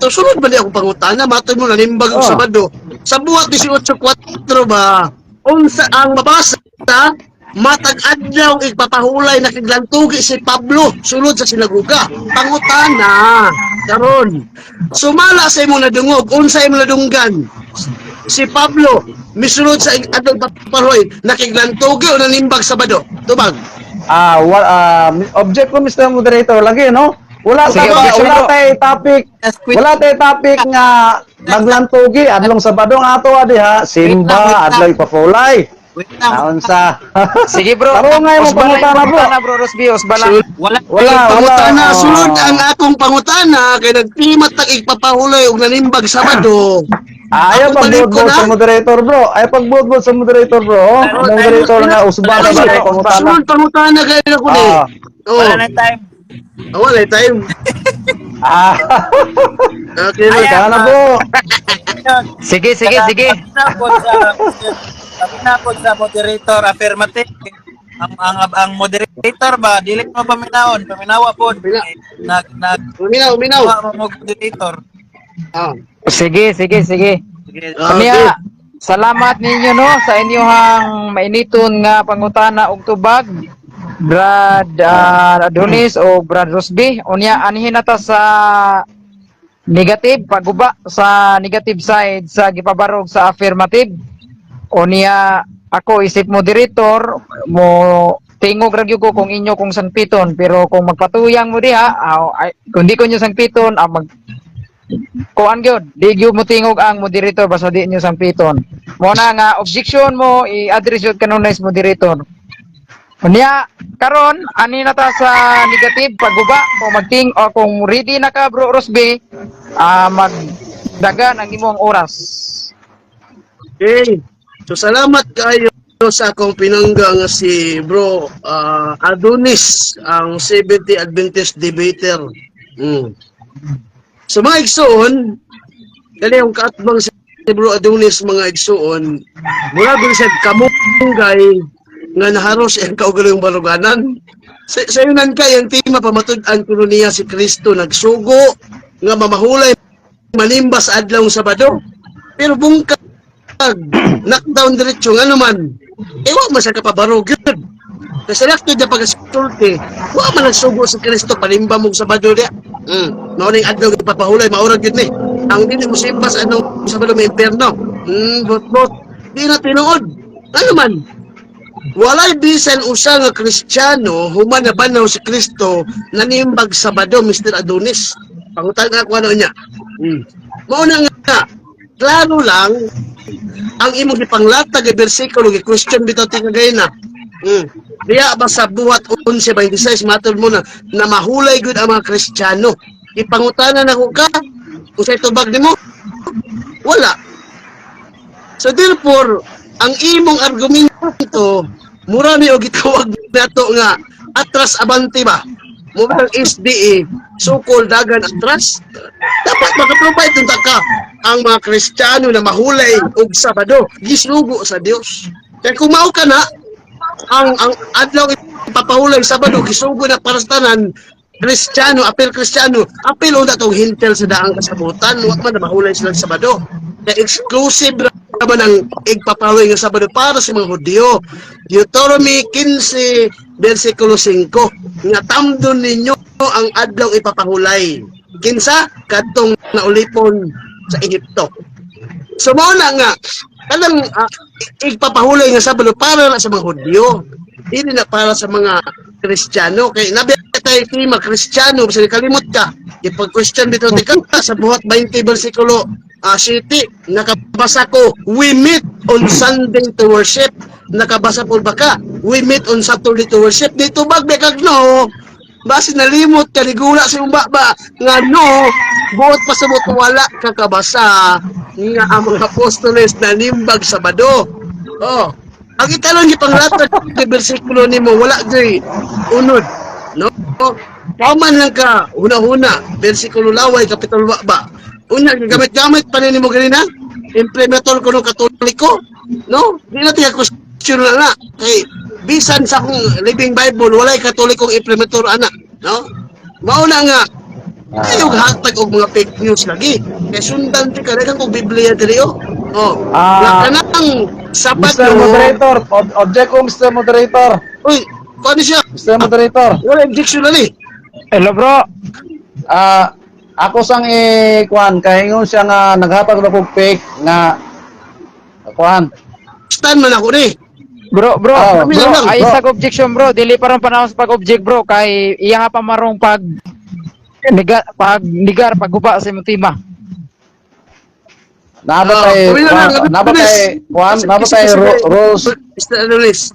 sunod ba ako pangutana? Matoy mo nanimbag og Sabado. Sa buhat 18:4 ba? Unsa ang mabasa? Matag adlaw igpapahulay nakiglantugi si Pablo sulod sa sinaguga. Pangutana karon. Sumala sa imong nadungog, unsa imong nadunggan? Si Pablo misulod sa adlaw papahulay nakiglantugi o nanimbag Sabado. Tubag. Object ko Mr. Moderator lagi no. Wala tay topic nga naglantugi adlong Sabado nga ato diha simba adlaw papulay. Wait lang. Naon sa. Sige bro. Taro nga yung Usbala pangutana, bro. bro Rosby, usbala. Sulod Wala. pangutana, oh. sulod ang akong pangutana kay nagtimat tag igpapahuloy og nanimbag Sabado. Ayaw Ako balik ko pagbuot na. sa moderator, bro. Ayaw pagbuot sa moderator, bro. Ang moderator nga usbana Ay, ba kay pangutana. sulod pangutana kay ako ni. Ah. Oh, Wala na time. wala time. Ah. Okay, Ayan. Kaya na, bro. Sige. Sabi na po sa moderator affirmative. Ang moderator ba dili mo paminawa po. Uminaw. Mo moderator. Ah. Sige. Sige. Kaniya, salamat ninyo no sa inyong mainiton nga pangutana og tubag. Brad Adonis o Brad Rosby. Unya anhin nata sa negative paguba sa negative side sa gipabarog sa affirmative. Unya ako isip moderator mo tingog ra gyud ko kung inyo kung sangpiton pero kung magpatuyang mo diha kung di ko nyo sangpiton mag kuan gyud di gyud mo tingog ang moderator basta di nyo sangpiton mo na nga objection mo i-address yun kanunay sa moderator. Unya karon ani na ta sa negative paguba kung magting o kung ready na ka bro Rosby magdagan ang imong oras. Okay. So salamat kayo sa akong pinangga nga si Bro Adonis, ang 70 Adventist debater. So mga igsoon, kani yung kaatbang si Bro Adonis mga igsoon, mula doon sa kamunggay nga naharos ang kaugalong baluganan. Sa yunan kay ang tema pamatud-an kuno niya si Kristo nagsugo nga mamahulay manimbas adlaw Sabado. Pero bungkag knockdown diretso nga naman. Wa man sa kapabarog yun. Kasi nakto dyan pag-sulti, wa man nagsugo si Kristo panimba mong Sabado diya. Mauning adlaw ipapahulay maurag yun ni. Ang dili mo simbas anong Sabado may impierno. Bot. Di na tinuod. Ano man? Walay bisan usa nga Kristiyano human na banaw si Kristo nanimbag Sabado, Mr. Adonis. Pangutan ako ano niya. Mauna nga, klaro lang ang imong gipanglatag nga bersikulo gi question bitaw tingagay na. Diya ba sa buhat 11:26 matod mo na mahulay gud ang mga Kristiyano. Ipangutanan nako ka usay tubag nimo? Wala. So therefore, ang imong argumento mura ni og gitawag nato nga atras abante ba? Mo ba SDA so-called dagan atras? Dapat maka-provide dun ka ang mga Kristiyano na mahulay og Sabado gisugo sa Dios. Kaya kung mao ka na ang adlaw ipapahulay Sabado gisugo na para sa tanan Kristiyano, apel na tong hintel sa daang kasabutan, wa man na mahulay sila sa Sabado. Kaya exclusive naman ang igpapahulay ng Sabado para sa mga Hudyo. Deuteronomy 15, versikulo 5, nga tamdon ninyo ang adlaw ipapahulay. Kinsa? Kadtong naulipon sa Egypto. So mao na nga, kanang igpapahulay ng Sabado para na sa mga Hudyo. Hindi na para sa mga Kristiyano. Kaya tayo tema Kristiyano, basta kalimot ka. Ipag-question dito ka sa buhat 20 versikulo 7, nakabasa ko, we meet on Sunday to worship. Nakabasa po ba ka? We meet on Saturday to worship. Dito bagbekag no, basi nalimot ka, nigula sa yung baba, nga no, buot pa sa buot wala kakabasa nga ang mga apostoles na nimbag Sabado. Oh, ang italong ipanglatag ng bersikulo nimo wala jay unod, no? Paman lang ka una-una bersikulo laway kapitulo ba. Unya gamit-gamit pa nimo ganina. Implementor ko ng Katoliko, no? Di na tiya question na kay bisan sa akong Living Bible walay Katolikong implementor ana, no? Mao na nga ayaw hatag og mga fake news lagi. Kay sundan ti kada kong Biblia diri oh. Nga kanang Sabado. Mr. Moderator, object ko Mr. Moderator. Uy, paano siya? Mr. Moderator. Wala objection na ni. Hello bro. Ako sang kuan kay ingon siya nga naghatag na kog fake nga kuan. Stand man ako ni. Bro, Oh, bro, bro, ay bro. sa objection bro, dili parang panahon sa pag-object bro kay iya pa marong pag nigar paguba sa imong tema. Nabatay, Sabi na lang, nabatay rules. Mr. Adonis.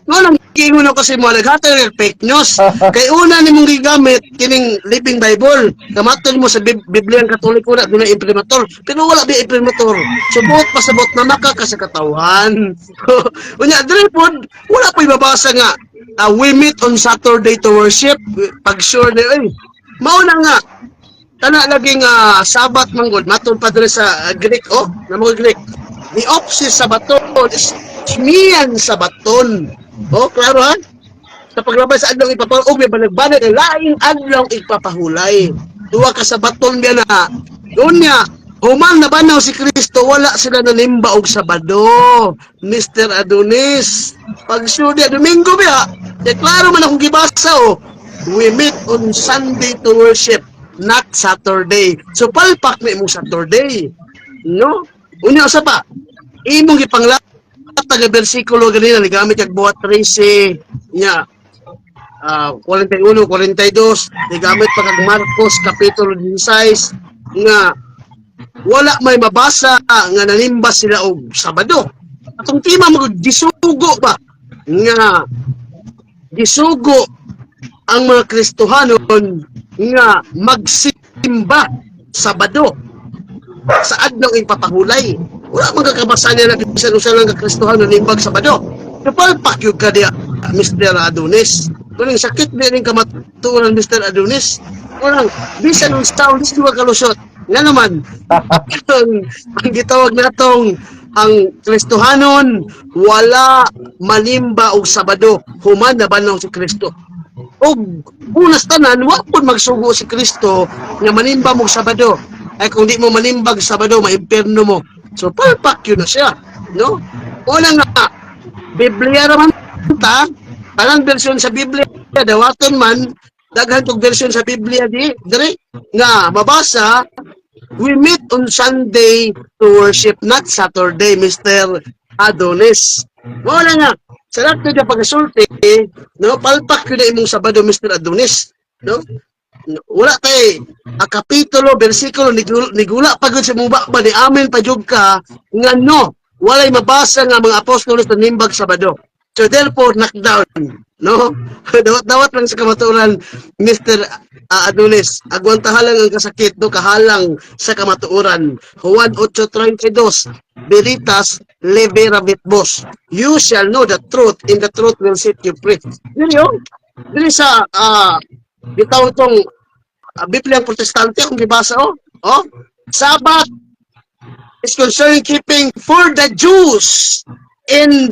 Nga lang, kingon ako kasi mo, naghatag ng fake news. Kay una ni mong gigamit, kining Living Bible. Kamatol mo sa Biblia ang Katoliko na, doon na imprimatur. Pero wala di imprimatur. Subot, pasabot na maka sa katawhan. Unya, dili po, wala pa ibabasa nga. We meet on Saturday to worship. Pag sure na, mauna nga. Tana laging Sabat manggod, matod pa diri sa Greek, na mga Greek. Ni opsis Sabaton, Mian Sabaton. Klaro ha? Sa paglabay sa adlaw ipapahulay, may banag-banag ang laing adlaw ipapahulay. Duwa ka Sabaton biya na. Doon niya, human na banaw si Kristo, wala sila nanimba og Sabado. Mr. Adonis. Pag sudya, Domingo biya, deklaro man akong gibasa we meet on Sunday to worship, not Saturday. So palpak na imong Saturday. No? Unya sa pa, imong gipanglat taga bersikulo ganina ni gamit kag buhat 13 nya 41 42 ni gamit pa kag Marcos kapitulo 16 nga wala may mabasa nga nanimba sila og Sabado. Atong tema magdisugo ba nga gisugo ang mga Kristohanon nga magsimba Sabado sa adlaw ipapahulay. Wala magkakabasa niya na bisan usa lang ka Kristohanon nimbag Sabado. Napalpak yung ka diya, Mr. Adonis. Kuning sakit din yung kamaturan, Mr. Adonis. Walang, bisan ng taon, di siya kalusot. Nga naman, ang gitawag natong ang Kristohanon, wala manimba og Sabado. Human na banaw si Kristo. O unas tanan, wala po magsugo si Kristo nga manimba mo Sabado. Ay kung di mo manimbag Sabado, maimperno mo. So, palpak yun na siya. No? Una nga, Biblia naman ta, parang version sa Biblia, dawaton man, daghan tong version sa Biblia dire nga mabasa, we meet on Sunday to worship, not Saturday, Mr. Adonis. Una nga, sa lahat na pagkasulti, no, palpak yun na imong Sabado, Mr. Adonis. No? Wala kay kapitulo, bersikulo, nigula pagod sa mubak ba, ni amin pa jud ka, nga no, walay mabasa nga mga apostolos na nimbag Sabado. So therefore, knockdown, no? Dawat lang sa kamaturan, Mr. Adonis, agwantahalang ang kasakit, no, kahalang sa kamatuoran. Juan 8:32, Veritas liberavit vos. You shall know the truth, and the truth will set you free. Dili sa bitaw itong Biblia Protestante akong gibasa Sabbath is concerning keeping for the Jews in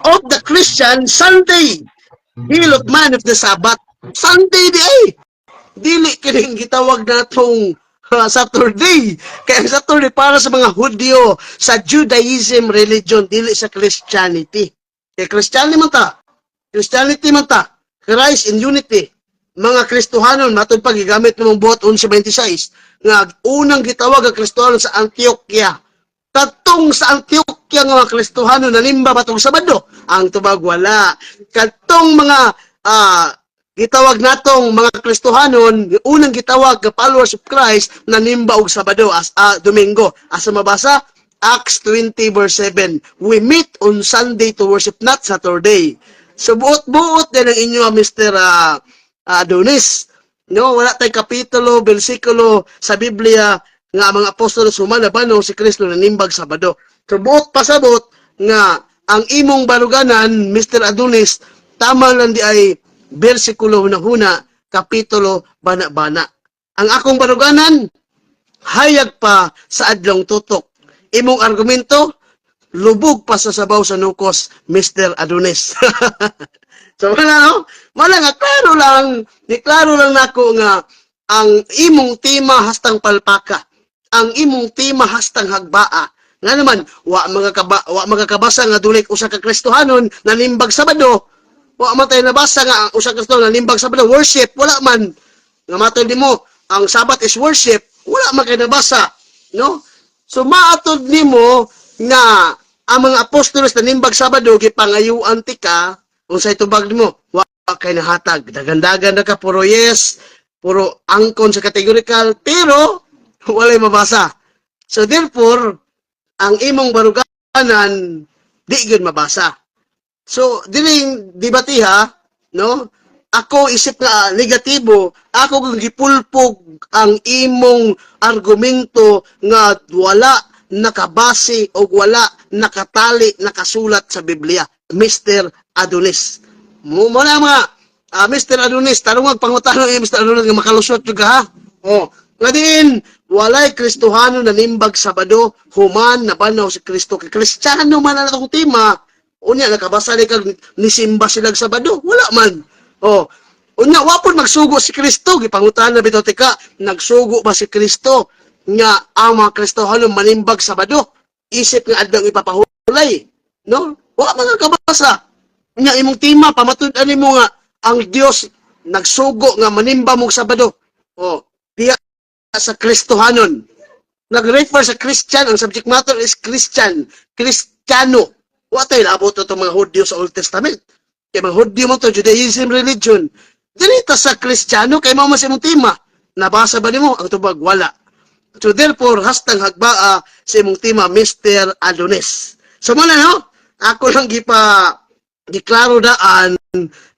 of the Christian Sunday. Hilot man of the Sabbath. Sunday di dili kining gitawag natong Saturday. Kaya Saturday para sa mga Hudyo sa Judaism religion, dili sa Christianity. Kaya Christianity man ta. Christ in unity. Mga Kristohanon, matod pagigamit ng buhat 11:26, nga unang gitawag ang Kristohanon sa Antioquia. Katong sa Antioquia nga mga Kristohanon, nanimba ba itong Sabado? Ang tubag wala. Katong mga gitawag natong mga Kristohanon, unang gitawag nga followers of Christ, nanimba og Sabado, Domingo. Asa mabasa? Acts 20:7. We meet on Sunday to worship, not Saturday. So buot-buot din ang inyo, Mr. Adonis. No, wala tayong kapitulo, bersikulo sa Biblia nga mga apostol sumalaban si Kristo na nimbag Sabado. So buot pasabot nga ang imong baruganan, Mr. Adonis, tama lang di ay bersikulo hunahuna, kapitulo bana-bana. Ang akong baruganan, hayag pa sa adlong tutok. Imong argumento, lubog pa sa sabaw sa nukos, Mr. Adonis. So wala nga, klaro lang nako nga ang imong tema hastang palpaka, ang imong tema hastang hagbaa. Nga naman, wa magakabasa nga dulik usa ka Kristohanon na nimbag Sabado, wa man tayo nabasa nga usa ka Kristohanon na nimbag Sabado, worship, wala man. Nga matod nimo, ang Sabat is worship, wala man kay nabasa, no? So maatod nimo nga ang mga apostolos na nimbag Sabado gipangayuan ti ka unsay tubag nimo wa kay nahatag dagan-dagan na ka puro yes puro angkon sa categorical pero walay mabasa So therefore, ang imong baruganan di gyud mabasa. So dining debatiha, no? Ako isip nga negatibo, ako kung gipulpog ang imong argumento nga wala nakabase o wala nakatali, nakasulat sa Biblia. Mr. Adonis. Muna mga Mr. Adonis, tanong pangutano Mr. Adonis nga makalusot ka ha. Oh, nga din walay Kristohano na nimbag Sabado, human na banaw si Kristo kay Kristiyano man na itong tema. Unya nakabasa ni kag nisimba sila Sabado, wala man. Oh, unya wapon magsugo si Kristo, gipangutan na bitaw tika, nagsugo ba si Kristo nga ang mga Kristohano manimbag Sabado? Isip nga adlaw ipapahulay, no? Wa mga kabasa. Unya imong tema pamatud-an nimo nga ang Dios nagsugo nga manimba mong Sabado. Oh, diya sa Kristohanon. Nag-refer sa Christian, ang subject matter is Christian, Kristiyano. Wa tayo labot ito mga Hudyo sa Old Testament. Kaya mga Hudyo mo to, Judaism religion. Ganito sa Kristiyano, kaya mo mas imong tema. Nabasa ba nimo ang tubag? Wala. So therefore, hastang hagbaa sa imong tema, Mr. Adonis. So muna no, ako lang giklaro daan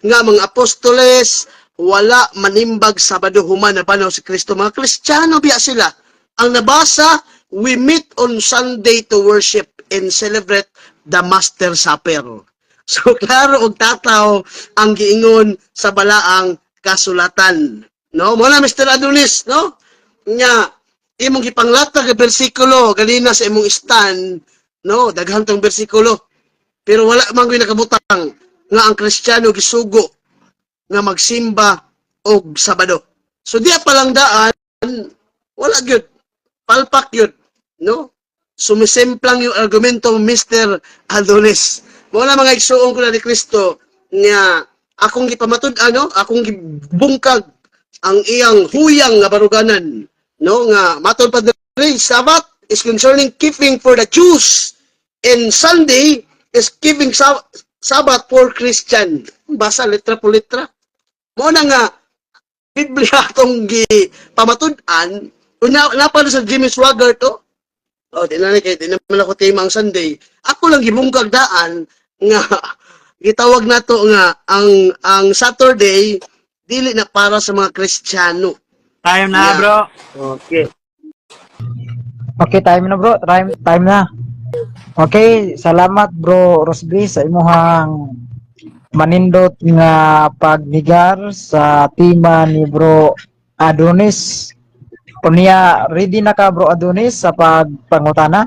nga mga apostoles, wala manimbag Sabado human na banaw si Kristo. Mga Kristiyano biya sila. Ang nabasa, we meet on Sunday to worship and celebrate the Master Supper. So, klaro og tataw ang giingon sa balaang kasulatan. No? Muna, Mr. Adonis, no? Nya, imong gipanglatag ang bersikulo, galina sa imong stand, no? Daghan tong bersikulo. Pero wala man gyud nakabutang nga ang Kristiyano gisugo nga magsimba og Sabado. So, diya palang daan, wala gyud. Palpak yun, no? Sumisemplang yung argumento Mr. Adonis. Wala mga igsuong ko na ni Kristo nga akong gipamatud ano, akong gibungkag ang iyang huyang nga baruganan, no? Nga matod pa diri Sabbath is concerning keeping for the Jews and Sunday is keeping Sabbath for Christian. Basa letra po letra. Mo na nga Biblia tong gipamatud-an. Napano sa Jimmy Swaggart to? Oh, di naman ako tema ang Sunday. Ako lang gibungkag daan nga gitawag na to nga ang Saturday dili na para sa mga Kristiyano. Time na, Yeah. bro. Okay. Okay, time na bro. Time na. Okay, salamat bro Rosby sa imuhang manindot nga pagnigar sa tema ni bro Adonis. Unya, ready na ka bro Adonis sa pagpangutana?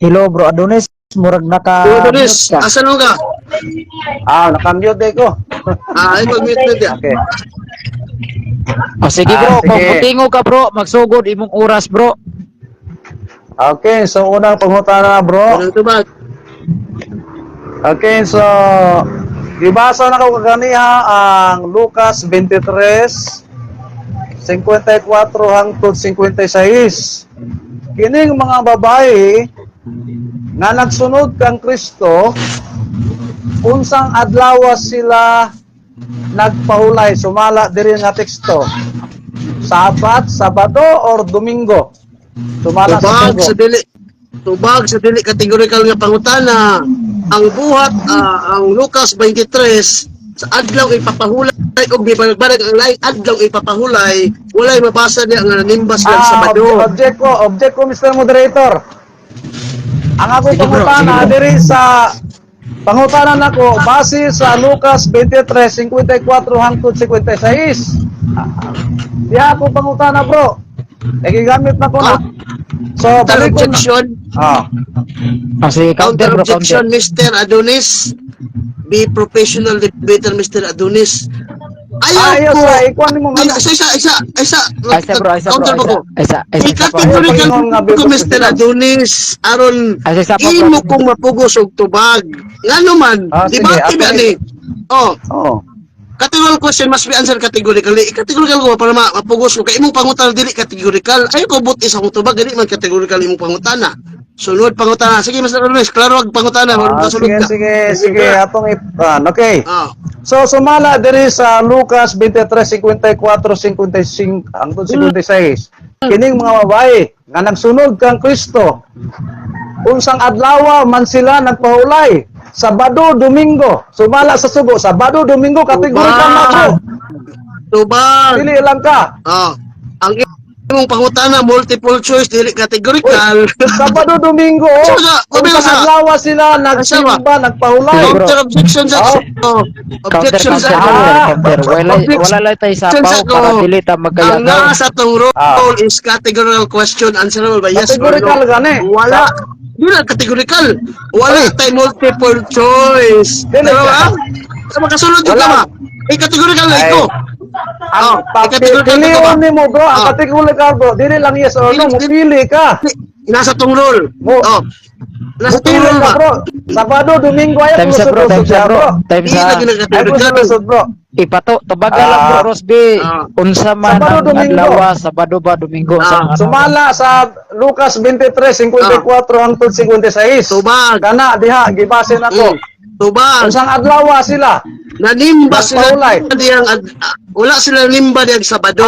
Hello bro Adonis, murag naka Adonis, ka. asan mo ka? Nakamute ko. Ay, mag-mute na. Okay. Sige bro, sige. magputingo ka bro, magsugod imong oras bro. Okay, so unang pangutana bro. Anong tubag? Okay, so ibasa na ko kaganiha ang Lucas 23 54 hangtod 56. Kining mga babae nga nagsunod kang Kristo, unsang adlaw sila nagpahulay, sumala diri nga teksto. Sabat, Sabado or Domingo? Sumala sa Tubag Domingo. sa dili kategorikal nga pangutana. Ang buhat ang Lucas 23 sa adlaw ipapahulay og gibarag ang lain adlaw ipapahulay, walay mabasa niya nga nimbas lang Sabado. Object ko Mr. Moderator. Ang ako Sige, bro, pangutana sige, bro. diri sa pangutanan nako base sa Lucas 23 54 hangtod 56. Di ako pangutana bro. Nagigamit na ko na. So Counter balik ko na. objection, Sige, counter counter bro, objection, counter. Mr. Adonis. Be professional debater, Mr. Adonis. Ayos Ayaw ko. sa ikuan mo Ay, man. isa. Aysa bro, aysa Counter bro, mo ko. aysa po. I-categorical Ayun nga, ko, Bible Mr. President. Adonis, aron Aysa isa po, imo bro. kong mapugos og tubag. Ngano man, di Sige, ba ako tiba ni? Oh, Oh. categorical question must be answered categorically. Categorical ko para mapugos ko kay imong pangutan dili categorical. Ay ko buti sa akong tubag dili man categorical imong pangutana. Sunod pangutana. Sige, Mr. Luis, klaro ang pangutana. Sige, sige, atong ipan. Okay. Ah. So, sumala diri sa Lucas 23:54, 55, hangtod 56. Kining mga babae nga nagsunod kang Kristo. Unsang adlaw man sila nagpahulay. Sabado, Domingo. Sumala sa sugo. Sabado, Domingo, kategorikal na ko. Tubag. Dili lang ka. Ah. Ang imong pangutana multiple choice dili categorical. Sabado, Domingo. Sa- Unsang sa- adlaw sila nagsimba, nagpahulay. Counter objection sa Oh. objection Counter, sa counter. Wala lang tayo sapaw para dili ta ang magkayagaw. nasa tong rule Ah. is categorical question answerable by yes or Categorical no. gani. Wala. Yun ang categorical. Wala tayo multiple choice. Dili Ano ka. ba? Sa makasunod yung Wala. kama. categorical na Ay. ito. Ang categorical na ito ba? pilion ni mo bro, ang Ah. categorical bro, dili lang yes or no, mupili ka. Nasa tong rule. Mo- Oh. Nasa tong Mupili rule ka ba? bro. Sabado, Domingo ay Time sa bro, time sa bro. Time Hindi sa na ginagawa. Ay bro. ipato tabagal lang bro Rosby. Ah. Unsa man Sabado, ang Domingo. adlaw, Sabado ba Domingo Ah. sa Sumala sa Lucas 23:54 hangtod 56. Tubag. Kana diha gibase nako. Tubag. Unsang adlaw sila? Nanimba sila Nagpaulay. diyang wala sila nimba diyang Sabado.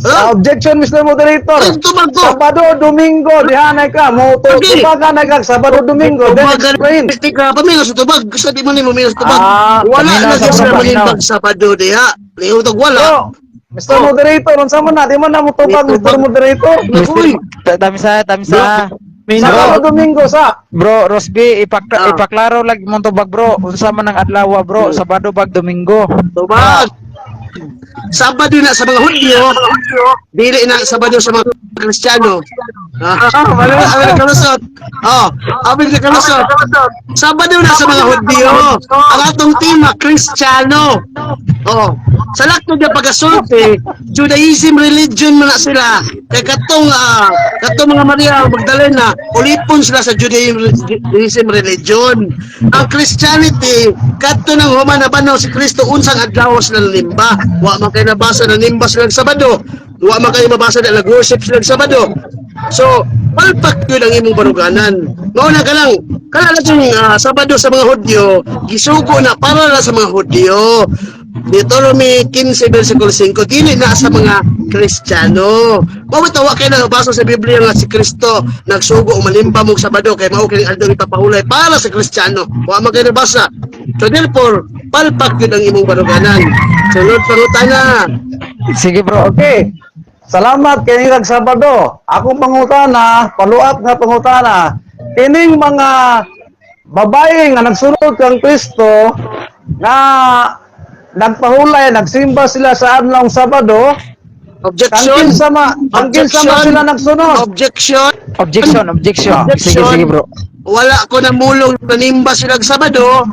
Objection Mr. Moderator. Ay, tubag ko. Sabado, Domingo, diha na ka. Mo Okay. tubagan na ka Sabado, Domingo. Then Tubag explain. ka pamilya sa tubag. Gusto di mo ni mamilya sa tubag. Wala paminaw na sa diyang sila paminaw. manimbag Sabado diha. Liutog wala. Bro, Mr. Moderator, unsa man na? Di man na mo tubag, May Mr. tubag. Moderator. Uy. Tamsa. Sabado, Domingo sa. Bro, Rosby, Ah. ipaklaro lagi mong tubag bro. Unsa man ang adlaw bro, Sabado bag Domingo. Tubag. Sabado na sa mga Hudyo, dili na Sabado sa mga Kristiyano. Amin ka kalusot. Amin ka kalusot. Sabado na sa mga Hudyo. Ang atong tema, Kristiyano. Sa lakto niya pag-asulti, Judaism religion mo na sila. Kaya katong mga Maria Magdalena, ulipon sila sa Judaism religion. Ang Christianity, kato ng human na banaw si Kristo, unsang adlaw sila limba. Wa man kayo nabasa na nimba sila ng Sabado. Wa man kayo mabasa na nag-worship sila ng Sabado. So, palpak yun ang imong baruganan. Mauna ka lang, yung Sabado sa mga Hudyo, gisugo na para na sa mga Hudyo. Deuteronomy 15 versikulo 5, dili na sa mga Kristiyano. Mawatawa kayo na nabasa sa Biblia nga si Kristo nagsugo o malimba mong Sabado kay mao kining adlaw ipapahulay para sa Kristiyano. Wa man kayo nabasa. So therefore, palpak yun ang imong baruganan. Sunod pangutana. Sige bro. Okay. Salamat kay kag Sabado. Akong pangutana, paluat nga pangutana. Kining mga babae nga nagsunod kang Kristo nga nagpahulay, nagsimba sila sa adlaw Sabado, Objection. angkin sama sila nagsunod. Objection. Objection. Sige bro. Wala ko na mulong nanimba sila sa Sabado.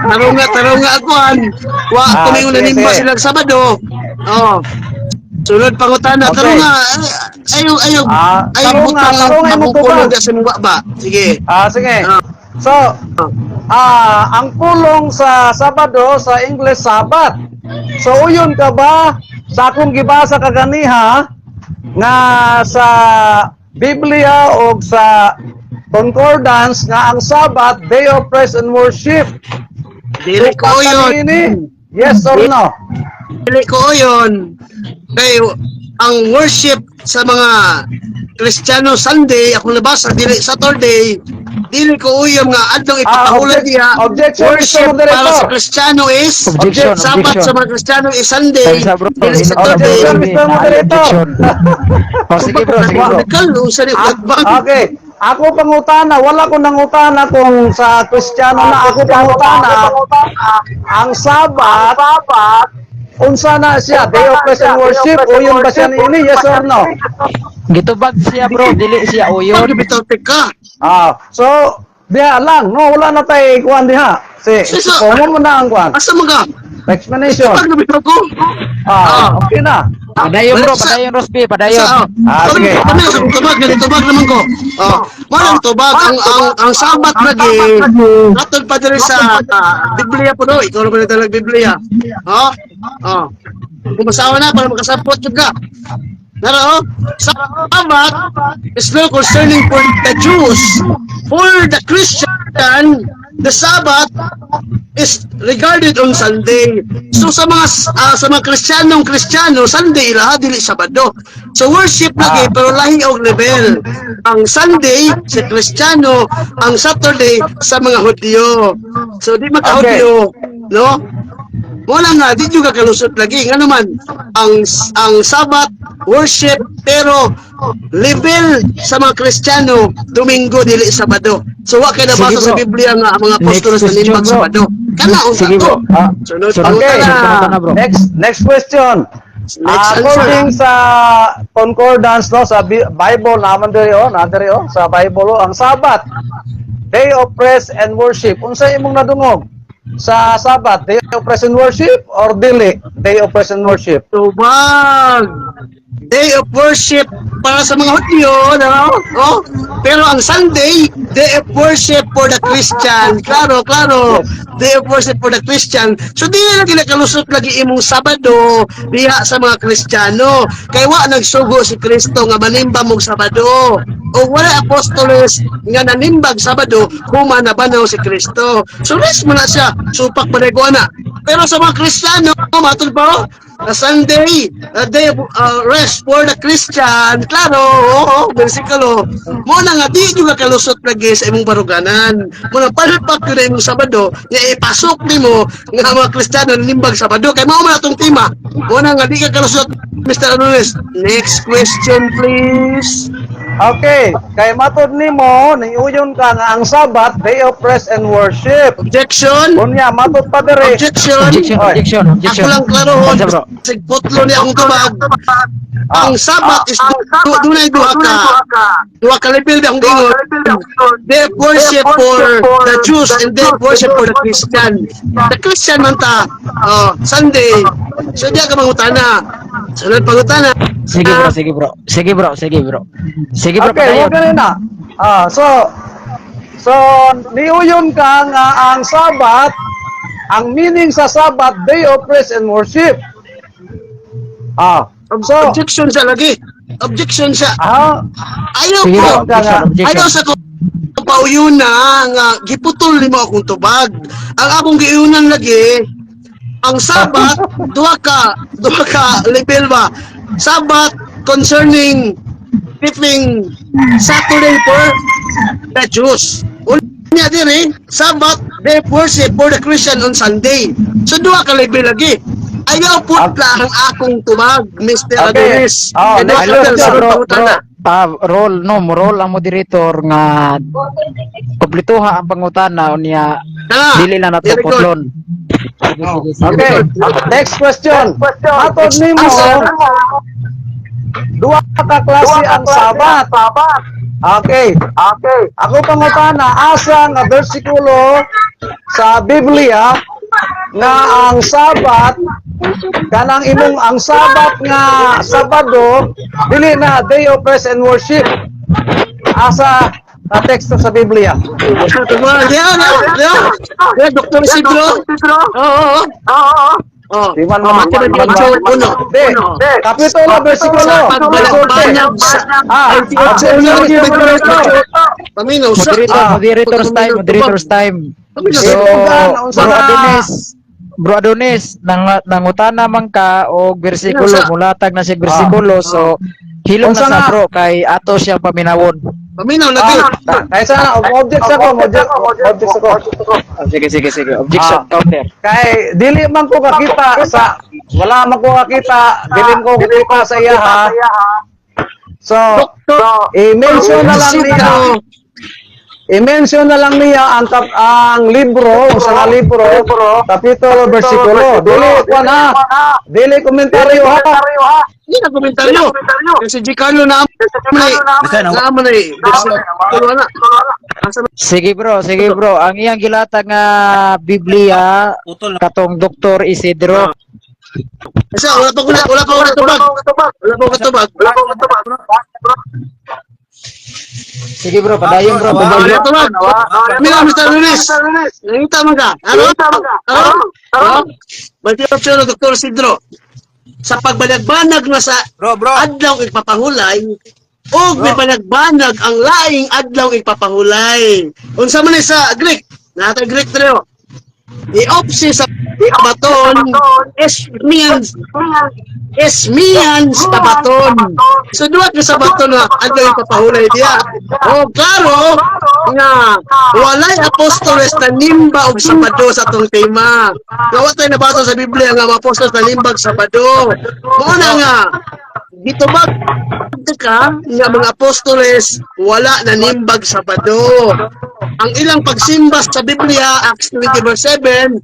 Tarong nga akuan. Wa ko may sige, nanimba sige. sila sa Sabado. Sunod pangutana. Okay. Tarong nga ayaw tarong nga, butang tarong nga mo mapupulong tubag. sa mga ba. Sige. Sige. Ah. So, ang pulong sa Sabado sa English Sabat. So, uyon ka ba sa akong gibasa kaganiha nga sa Biblia o sa concordance nga ang Sabat, day of praise and worship. Dili ko yun. Yes or no? Dili ko yun. Kay ang worship sa mga Kristiyano Sunday, ako nabasa, dili Saturday, dili ko uyong nga adtong ipapahulay niya. Objection, Worship Mr. Moderator. para sa Kristiyano is Objection, Sabat objection. sa mga Kristiyano is Sunday, Time sa bro. dili Saturday. Objection, Mr. Moderator. Sige bro. Radical, usa ni Utbang. Okay. Ako pangutana, wala ko nangutana kung sa Kristiyano na ako pangutana. Ang Sabat, unsa na siya? Day of praise and worship o yung ba siya ini? Yes or no? Gitubag siya bro, dili siya uyon. Bitaw ka. So, diha lang, no, wala na tayo kuhan diha. Kung mo na ang kuhan. Asa mga? Explanation. Pag nabitaw ko. Okay na. Padayon bro, padayon Rosby, padayon. Sige. Tubag naman ko. Walang tubag ang Sabat lagi. Natod pa diri sa Biblia po no. Ikaw naman nagdalag Biblia. Kung masawa na para makasapot jud ka. Naro, Sabbath is not concerning for the Jews. For the Christian, the Sabbath is regarded on Sunday. So sa mga Kristiyano, Sunday lahat dili Sabado. So worship lagi pero lahi og level. Ang Sunday sa Kristiyano, ang Saturday sa mga Hudyo. So di maka-Hudyo, no? Wala nga, di juga kalusot lagi. Nga naman, ang Sabat, worship, pero level sa mga Kristiyano, Domingo, dili Sabado. So, wa kay nabasa sa Biblia nga ang mga apostolos na nimbag Sabado. Kanaon Sige to. bro. Sunod Okay. na. Next question. Next According answer. sa concordance no sa Bible naman diri sa Bible ang Sabat, day of rest and worship. Unsa imong nadungog? Sa Sabat, day of rest and worship or dili day of rest and worship? Tubag. Day of worship para sa mga Hudyo, no? Oh, pero ang Sunday, day of worship for the Christian. Klaro. Day of worship for the Christian. So di na kinakalusot lagi imong Sabado diha sa mga Kristiyano. Kay wa nagsugo si Kristo nga manimba mong Sabado. O wala apostolos nga nanimbag Sabado human nabanaw si Kristo. So rest mo na siya, supak manayguana. Pero sa mga Kristiyano, matod pa Sunday, a day of rest for the Christian. Klaro, versikulo. Mo na nga, di juga kalusot lagi sa imong baruganan. Mo na palpak yun na imong Sabado, nga ipasok ni mo nga mga Kristiyano nimbag Sabado. Kaya mo man itong tema. Mo na nga, di ka kalusot, Mr. Anunes. Next question, please. Okay, kay matod nimo niuyon ka nga ang Sabat, day of rest and worship. Objection. Kunya matod pa diri. Objection. Ako lang klarohon. Sigputlo ni akong tubag. Ang Sabat is dunay duha ka level di akong gingon. They worship for the Jews and they worship for the Christian. The Christian man ta Sunday. So diya ka mangutana. Sunod pangutana. Sige bro. Okay, wag na. So niuyon ka nga ang Sabat, ang meaning sa Sabat, day of rest and worship. So Objection siya lagi. Objection siya. Ayaw Sige, ko. objection. Ayaw sa ko pauyon na nga giputol nimo akong tubag. Ang akong giunan lagi ang Sabat duha ka level ba. Sabat concerning keeping Saturday for the Jews. Unya diri Sabat day of worship for the Christian on Sunday. So duha ka level lagi. Ayaw putla ang akong tubag, Mr. Okay. Adonis. Oh, And next after, question, sunod bro. pangutana. Role ang moderator nga kumplituha ang pangutana unya dili na nato very good. putlon. okay, next question. Matod nimo duha ka klase ang Sabat. Okay. Ako pangutana asa nga bersikulo sa Biblia nga ang Sabat kanang imong ang Sabat nga Sabado dili na day of rest and worship. Asa na teksto sa Biblia? Yeah, Dr. Isidro. Oo. Di man Matibay man- picture, uno. Kapitulo, bersikulo. Paminaw sa Moderator's time. So, Bro Adonis, nangutana man ka og bersikulo, mulatag na si bersikulo, so hilom na sa bro kay ato siyang paminawon. Paminaw lagi. Kaya sana, objects ako. Sige. Objection counter. Kay dili man ko kakita sa wala man ko kakita, dili ko kakita sa iya ha. So, i-mention na lang niya ang libro, sa libro, kapitulo, bersikulo. Dili komentaryo ha. Hindi na komentaryo. Kasi G. Carlo na Sige bro. Ang iyang gilata nga Biblia katong Dr. Isidro. Kasi wala pa ko tubag. Sige bro, padayon bro. Wala tubag. Mira, Mr. Lunes. Nangita man ka. Ano? Bati option ng Dr. Isidro. sa pagbanag-banag na sa Bro. adlaw ipapahulay o may banag-banag ang laing adlaw ipapahulay. Unsa man ni sa Greek? Natay Greek dito. Iopsi sa baton Esmian sa baton. So duwa ka sa baton na adlaw ipapahulay diya. O klaro nga walay apostoles na nimba og Sabado sa atong tema. Nga tayo nabasa sa Biblia nga mga apostoles na limbag Sabado. Mao na nga gitubag ka nga mga apostoles wala na nimbag Sabado. Ang ilang pagsimba sa Biblia, Acts 20 verse 7,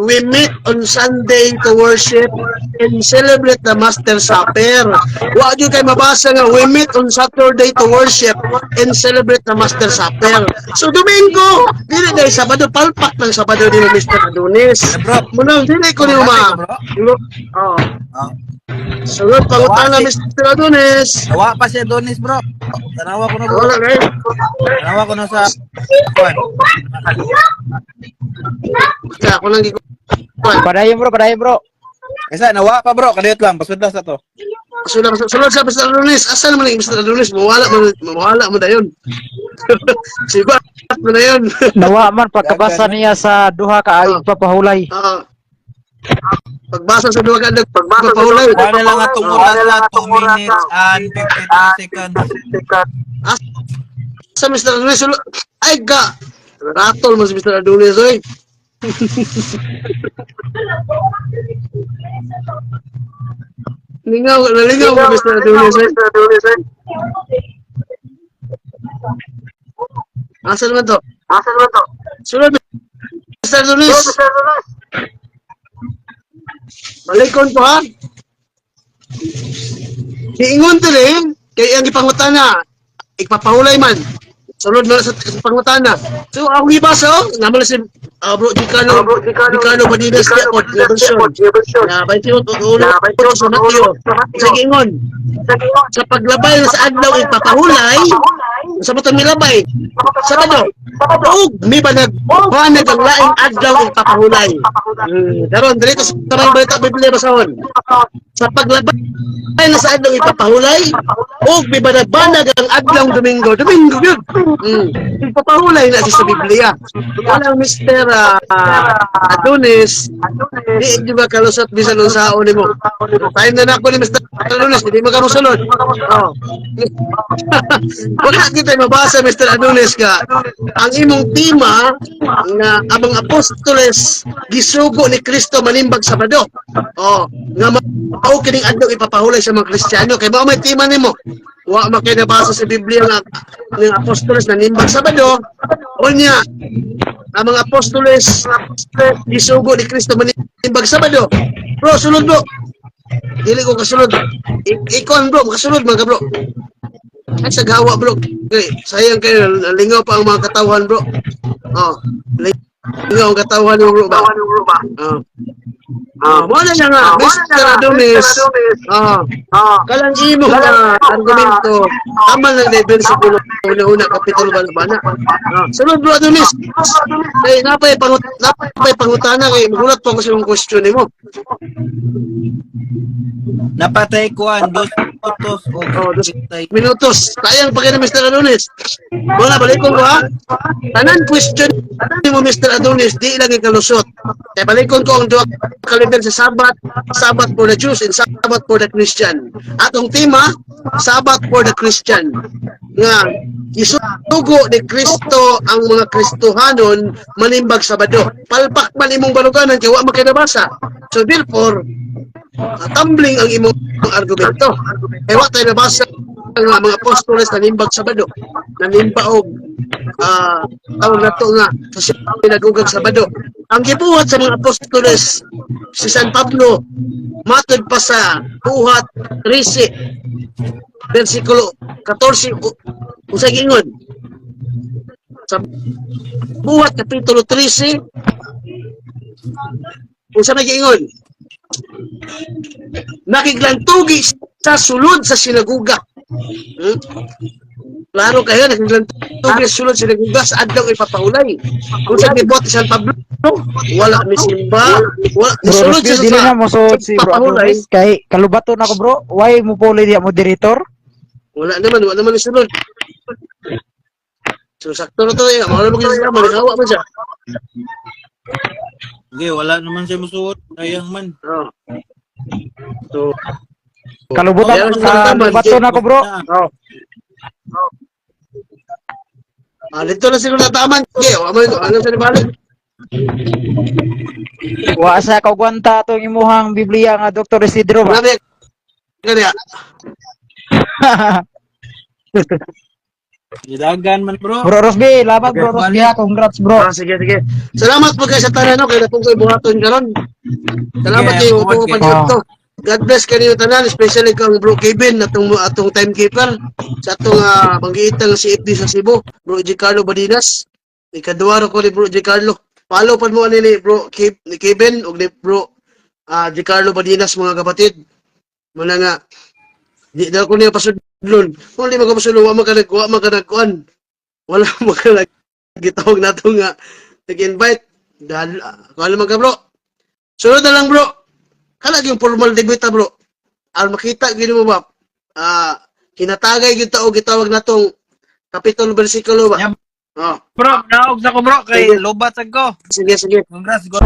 we meet on Sunday to worship and celebrate the Master Supper. Wa gyud kay mabasa nga we meet on Saturday to worship and celebrate the Master Supper. So Domingo, dili day Sabado, palpak ng Sabado din Mr. Adonis. Bro. Muna dili ko ni ma. Bro. Oh. Oh. Sunod pangutana Mr. Adonis. Nawa pa si Adonis, bro. Tanawa ko na, bro. Wala kay. Tanawa ko na sa kuan. Kaya ako lang gikuan. Padayon bro. Kaysa nawa pa, bro. Kadiyot lang, pasudlas na to. Sunod sa Mr. Adonis. Asa naman yung Mr. Adonis? Mawala mo na yun. Sibat mo na yun. Nawa man pagkabasa niya sa duha ka ipapahulay. Pagbasa sa duwa ka, pagpahulay. Wala lang atong oras na 2 minutes and 52 seconds. Sa Mr. Adonis, ay ga! Ratol mo si Mr. Adonis, oy. Nalingaw mo Mr. Adonis, oy. Asa naman to? Sunod, Mr. Adonis. Balikon ko ha. Hiingon to rin. Kaya ang ipangutana. Ipapahulay man. Sunod na sa pangutana. So, ako ibasa oh. Naman si Bro Dicano Badinas Leopard. Na 28 sa Mateo. Sa hiingon. Sa paglabay sa adlaw ipapahulay. Sa matang milabay. Sabado. May banag ang laing adlaw ipapahulay. Daron dito sa mga balita Biblia basahon. Sa paglabay na sa adlaw ipapahulay, may banag ang adlaw Domingo yun. Ipapahulay na sa Biblia. Walang Mr. Adonis, di ba kalusot bisan ng saon mo. Tayo na ako ni Mr. Adonis, hindi makamusulod. Wala kita mabasa Mr. Adonis ka. Ang imong tema nga abang apostoles gisugo ni Kristo manimbag Sabado. Nga mao kining adlaw ipapahulay sa mga Kristiyano kay mao may tema nimo. Wa makinabasa sa Biblia nga ng apostoles na nimbag Sabado. Unya ang mga apostoles gisugo ni Kristo manimbag Sabado. Bro, sulod bro. Dili ko kasulod. Ikon bro, makasulod man ka bro. Ay sa gawa bro. Okay, sayang kayo lingaw pa ang mga katawan bro. Lingaw ang katawan mo bro ba? Wala na nga, Mr. Adonis. Kalang imo nga argumento. Amal ng versikulo una kapitulo balbana. Sunod bro Adonis. Kay napay pangutana kay magulat pa ko sa imong question nimo. Napatay ko ang 2 minutos. Kayang pa kayo Mr. Adonis. Wala, balikon ko ha. Tanan question mo Mr. Adonis, di lang ikalusot. Kaya balikon ko ang duwa kalibel sa Sabbath for the Jews and Sabbath for the Christian. Atong tema, Sabbath for the Christian. Nga, isugo ni Kristo ang mga Kristohanon manimbag Sabado. Palpak man imong baluganan kaya wa makinabasa. So therefore, tumbling ang imong argumento. Kaya wa tayo nabasa ang mga apostoles na nimbag Sabado. Nanimbaog tawag na ito nga sa pinagugag Sabado. Ang gibuhat sa mga apostoles si San Pablo matod pa sa buhat 13 versikulo 14 usay gingon sa buhat kapitulo 13 usa may gingon nakiglantugi sa sulod sa sinaguga. Klaro kayo, nagsilang tubig sulod sila gugas, adlaw ipapahulay. Kung sa gibot San Pablo, wala ni simba, wala ni Bro sulod Rosby, siya dili na sa mo suot si Bro papahulay. Adonis. Kay kalubaton ako bro. Why mo puli diya moderator? Wala naman ni sulod. So sakto na to eh, mga naman kasi siya, malikawa man siya. Okay, wala naman siya musuot. Ayang man. Oh. So, Kalubaton, kalubaton ako bro. oh. Dito na siguro nataman. Okay, ano sa nabalik? Wa sa kagwanta tong imuhang Biblia nga Dr. Isidro ba? Grabe. Kaya, Gidagan man bro. Bro Rosby, laban Bro Rosby ha. Congrats bro. sige. Salamat po kayo sa tanan, no? Kaya na po kayo buhaton karon. Salamat Sige, kayo buhat po kayo. pag to. God bless kayo tanan, especially kang Bro Kevin, atong timekeeper, sa atong panggiitang CFD sa Cebu, Bro Giancarlo Badinas. Ikaduwaro ko ni Bro Giancarlo. Follow pa mo ni Bro ni Kevin ug ni Bro Giancarlo Badinas mga kapatid. Muna nga di na ko niya pasudlon. Kung di magpasulong wa makanagkuan. Wala gitawag nato nga nag-invite. Dahil kala man ka bro. Sunod na lang bro. Kala yung formal debate bro. Al makita gini mo ba? Kinatagay gyud ta og gitawag natong kapitulo bersikulo ba? Yep. Oh, Bro, naog sa ko bro kay Sige. lobat sa ko. sige. Congrats, go.